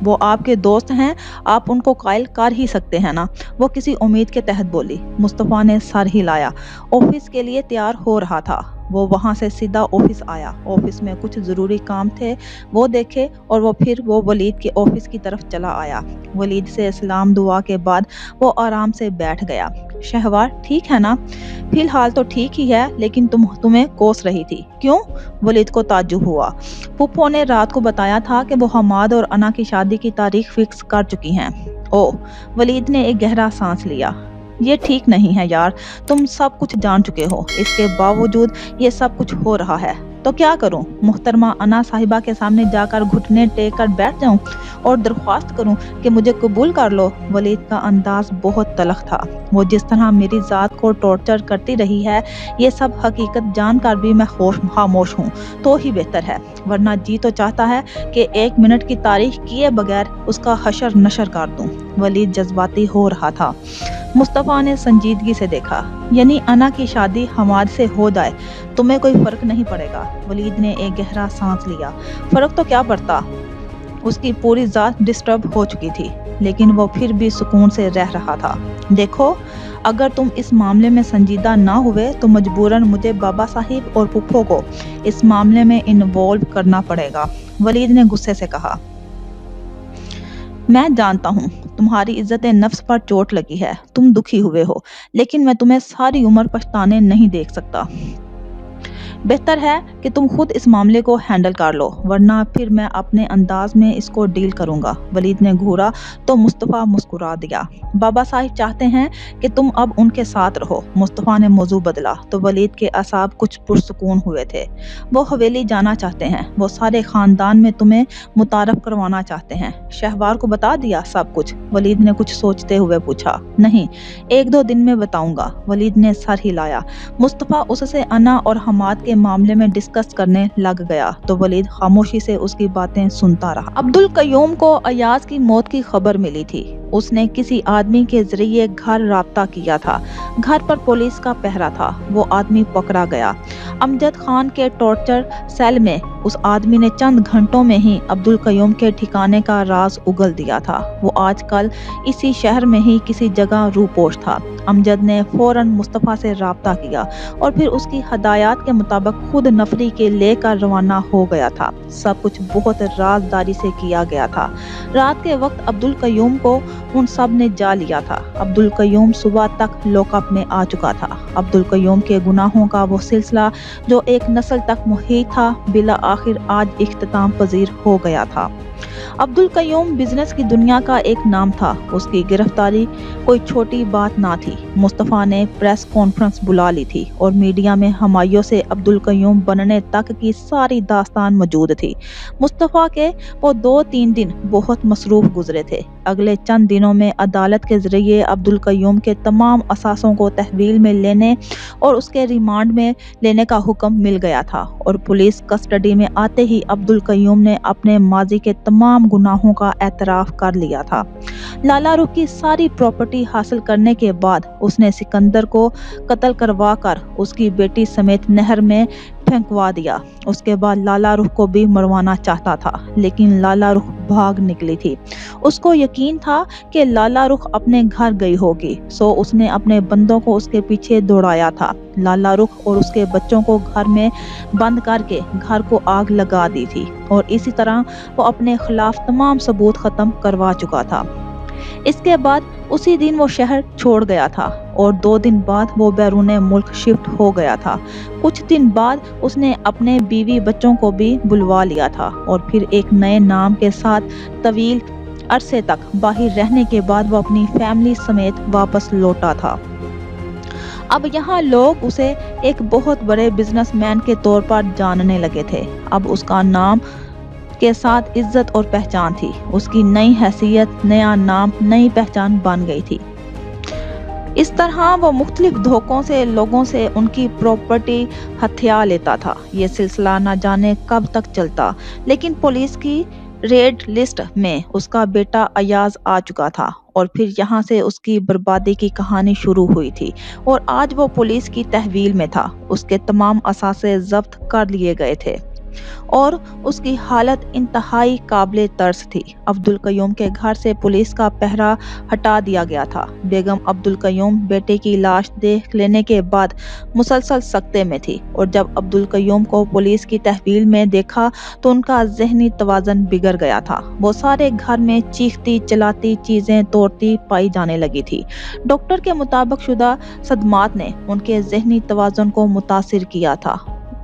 वो आपके दोस्त हैं, आप उनको कायल कर ही सकते हैं ना? वो किसी उम्मीद के तहत बोली। मुस्तफ़ा ने सर हिलाया। ऑफिस के लिए तैयार हो रहा था। वो वहाँ से सीधा ऑफिस आया। ऑफिस में कुछ ज़रूरी काम थे, वो देखे और फिर वो वलीद के ऑफिस की तरफ चला आया। वलीद से सलाम दुआ के बाद वो आराम से बैठ गया। शहवार ठीक है ना? फिलहाल तो ठीक ही है, लेकिन तुम्हें कोस रही थी। क्यों? वलीद को ताज्जुब हुआ। पुप्पो ने रात को बताया था कि वो हमाद और अना की शादी की तारीख फिक्स कर चुकी हैं। ओह, वलीद ने एक गहरा सांस लिया। یہ ٹھیک نہیں ہے یار، تم سب کچھ جان چکے ہو، اس کے باوجود یہ سب کچھ ہو رہا ہے تو کیا کروں؟ محترمہ انا صاحبہ کے سامنے جا کر گھٹنے ٹیک کر بیٹھ جاؤں اور درخواست کروں کہ مجھے قبول کر لو؟ ولید کا انداز بہت تلخ تھا۔ وہ جس طرح میری ذات کو ٹارچر کرتی رہی ہے، یہ سب حقیقت جان کر بھی میں خاموش ہوں تو ہی بہتر ہے، ورنہ جی تو چاہتا ہے کہ 1 منٹ کی تاریخ کیے بغیر اس کا حشر نشر کر دوں۔ ولید جذباتی ہو رہا تھا۔ مصطفیٰ نے سنجیدگی سے دیکھا، یعنی انا کی شادی حماد سے ہو جائے تمہیں کوئی فرق نہیں پڑے گا؟ ولید نے ایک گہرا سانس لیا۔ فرق تو کیا پڑتا؟ اس کی پوری ذات ڈسٹرب ہو چکی تھی، لیکن وہ پھر بھی سکون سے رہ رہا تھا۔ دیکھو، اگر تم اس معاملے میں سنجیدہ نہ ہوئے تو مجبوراً مجھے بابا صاحب اور پھپھو کو اس معاملے میں انوالو کرنا پڑے گا۔ ولید نے غصے سے کہا، میں جانتا ہوں تمہاری عزت نفس پر چوٹ لگی ہے، تم دکھی ہوئے ہو، لیکن میں تمہیں ساری عمر پچھتانے نہیں دیکھ سکتا۔ بہتر ہے کہ تم خود اس معاملے کو ہینڈل کر لو، ورنہ پھر میں اپنے انداز میں اس کو ڈیل کروں گا۔ ولید نے گھورا تو مصطفیٰ مسکرا دیا۔ بابا صاحب چاہتے ہیں کہ تم اب ان کے ساتھ رہو۔ مصطفیٰ نے موضوع بدلا تو ولید کے اعصاب کچھ پرسکون ہوئے تھے۔ وہ حویلی جانا چاہتے ہیں، وہ سارے خاندان میں تمہیں متعارف کروانا چاہتے ہیں۔ شہوار کو بتا دیا سب کچھ؟ ولید نے کچھ سوچتے ہوئے پوچھا۔ نہیں، 1-2 دن میں بتاؤں گا۔ ولید نے سر ہلایا۔ مصطفیٰ اس سے انا اور حماد کے معاملے میں ڈسکس کرنے لگ گیا تو ولید خاموشی سے اس کی باتیں سنتا رہا۔ عبدالقیوم کو ایاز کی موت کی خبر ملی تھی۔ اس نے کسی آدمی کے ذریعے گھر رابطہ کیا تھا۔ گھر پر پولیس کا پہرا تھا۔ وہ آدمی پکڑا گیا۔ امجد خان کے ٹارچر سیل میں اس آدمی نے چند گھنٹوں میں ہی عبدالقیوم کے ٹھکانے کا راز اگل دیا تھا۔ وہ آج کل اسی شہر میں ہی کسی جگہ روپوش تھا۔ امجد نے فوراً مصطفیٰ سے رابطہ کیا اور پھر اس کی ہدایات کے مطابق خود نفری کے لے کر روانہ ہو گیا تھا۔ سب کچھ بہت رازداری سے کیا گیا تھا۔ رات کے وقت عبدالقیوم کو ان سب نے جا لیا تھا۔ عبدالقیوم صبح تک لاک اپ میں آ چکا تھا۔ عبدالقیوم کے گناہوں کا وہ سلسلہ جو ایک نسل تک محیط تھا، بالآخر آج اختتام پذیر ہو گیا تھا۔ عبدالقیوم بزنس کی دنیا کا ایک نام تھا۔ اس کی گرفتاری کوئی چھوٹی بات نہ تھی۔ مصطفیٰ نے پریس کانفرنس بلا لی تھی اور میڈیا میں ہمایوں سے عبدالقیوم بننے تک کی ساری داستان موجود تھی۔ مصطفیٰ کے وہ 2-3 دن بہت مصروف گزرے تھے۔ اگلے چند دنوں میں عدالت کے ذریعے عبدالقیوم کے تمام اثاثوں کو تحویل میں لینے اور اس کے ریمانڈ میں لینے کا حکم مل گیا تھا، اور پولیس کسٹڈی میں آتے ہی عبدالقیوم نے اپنے ماضی کے تمام گناہوں کا اعتراف کر لیا تھا۔ لالا رخ کی ساری پراپرٹی حاصل کرنے کے بعد اس نے سکندر کو قتل کروا کر اس کی بیٹی سمیت نہر میں پھینکوا دیا۔ اس کے بعد لالا رخ کو بھی مروانا چاہتا تھا، لیکن لالا رخ بھاگ نکلی تھی۔ اس کو یقین تھا کہ لالا رخ اپنے گھر گئی ہوگی، سو اس نے اپنے بندوں کو اس کے پیچھے دوڑایا تھا۔ لالا رخ اور اس کے بچوں کو گھر میں بند کر کے گھر کو آگ لگا دی تھی، اور اسی طرح وہ اپنے خلاف تمام ثبوت ختم کروا چکا تھا۔ اس کے بعد اسی دن وہ شہر چھوڑ گیا تھا، اور 2 دن بعد وہ بیرون ملک شفٹ ہو گیا تھا۔ کچھ دن بعد اس نے اپنے بیوی بچوں کو بھی بلوا لیا تھا، اور پھر ایک نئے نام کے ساتھ طویل عرصے تک باہر رہنے کے بعد وہ اپنی فیملی سمیت واپس لوٹا تھا۔ اب یہاں لوگ اسے ایک بہت بڑے بزنس مین کے طور پر جاننے لگے تھے۔ اب اس کا نام کے ساتھ عزت اور پہچان تھی۔ اس کی نئی حیثیت، نیا نام، نئی پہچان بن گئی تھی۔ اس طرح وہ مختلف دھوکوں سے لوگوں سے ان کی پراپرٹی ہتھیا لیتا تھا۔ یہ سلسلہ نہ جانے کب تک چلتا، لیکن پولیس کی ریڈ لسٹ میں اس کا بیٹا ایاز آ چکا تھا، اور پھر یہاں سے اس کی بربادی کی کہانی شروع ہوئی تھی، اور آج وہ پولیس کی تحویل میں تھا۔ اس کے تمام اثاثے ضبط کر لیے گئے تھے، اور اس کی حالت انتہائی قابل ترس تھی۔ عبدالقیوم کے گھر سے پولیس کا پہرا ہٹا دیا گیا تھا۔ بیگم عبدالقیوم بیٹے کی لاش دیکھ لینے کے بعد مسلسل سکتے میں تھی، اور جب عبدالقیوم کو پولیس کی تحویل میں دیکھا تو ان کا ذہنی توازن بگڑ گیا تھا۔ وہ سارے گھر میں چیختی چلاتی، چیزیں توڑتی پائی جانے لگی تھی۔ ڈاکٹر کے مطابق شدہ صدمات نے ان کے ذہنی توازن کو متاثر کیا تھا۔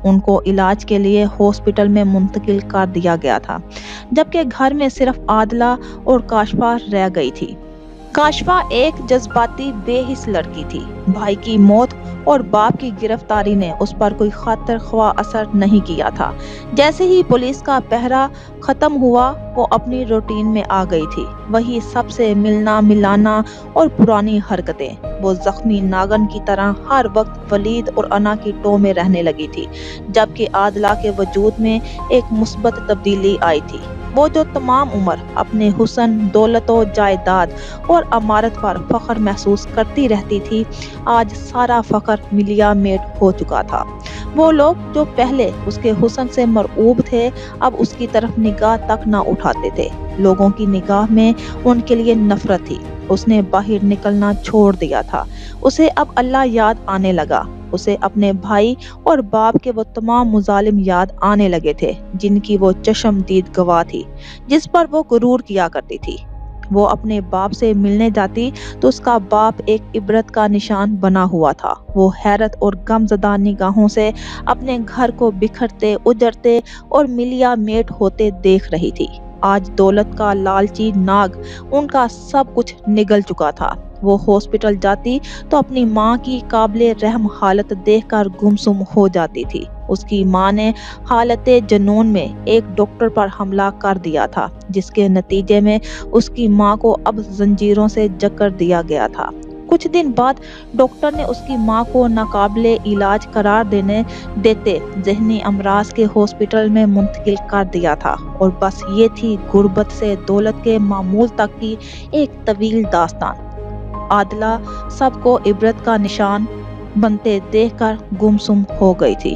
ان کو علاج کے لیے ہاسپٹل میں منتقل کر دیا گیا تھا، جبکہ گھر میں صرف عادلہ اور کاشفہ رہ گئی تھی۔ کاشفہ ایک جذباتی بے حس لڑکی تھی۔ بھائی کی موت اور باپ کی گرفتاری نے اس پر کوئی خاطر خواہ اثر نہیں کیا تھا۔ جیسے ہی پولیس کا پہرا ختم ہوا وہ اپنی روٹین میں آ گئی تھی۔ وہی سب سے ملنا ملانا اور پرانی حرکتیں۔ وہ زخمی ناگن کی طرح ہر وقت ولید اور انا کی ٹو میں رہنے لگی تھی، جبکہ عادلہ کے وجود میں ایک مثبت تبدیلی آئی تھی۔ وہ جو تمام عمر اپنے حسن، دولت و جائیداد اور امارت پر فخر محسوس کرتی رہتی تھی، آج سارا فخر ملیا میٹ ہو چکا تھا۔ وہ لوگ جو پہلے اس کے حسن سے مرعوب تھے اب اس کی طرف نگاہ تک نہ اٹھاتے تھے۔ لوگوں کی نگاہ میں ان کے لیے نفرت تھی۔ اس نے باہر نکلنا چھوڑ دیا تھا۔ اسے اب اللہ یاد آنے لگا۔ اسے اپنے بھائی اور باپ کے وہ تمام مظالم یاد آنے لگے تھے جن کی وہ چشم دید گواہ تھی، جس پر وہ غرور کیا کرتی تھی۔ وہ اپنے باپ سے ملنے جاتی تو اس کا باپ ایک عبرت کا نشان بنا ہوا تھا۔ وہ حیرت اور غم زدہ نگاہوں سے اپنے گھر کو بکھرتے، اجڑتے اور ملیا میٹ ہوتے دیکھ رہی تھی۔ آج دولت کا لالچی ناگ ان کا سب کچھ نگل چکا تھا۔ وہ ہاسپٹل جاتی تو اپنی ماں کی قابل رحم حالت دیکھ کر گمسم ہو جاتی تھی۔ اس کی ماں نے حالت جنون میں ایک ڈاکٹر پر حملہ کر دیا تھا، جس کے نتیجے میں اس کی ماں کو اب زنجیروں سے جکڑ دیا گیا تھا۔ کچھ دن بعد ڈاکٹر نے اس کی ماں کو ناقابل علاج قرار دیتے ذہنی امراض کے ہاسپٹل میں منتقل کر دیا تھا، اور بس یہ تھی غربت سے دولت کے معمول تک کی ایک طویل داستان۔ عادلہ سب کو عبرت کا نشان بنتے دیکھ کر گمسم ہو گئی تھی۔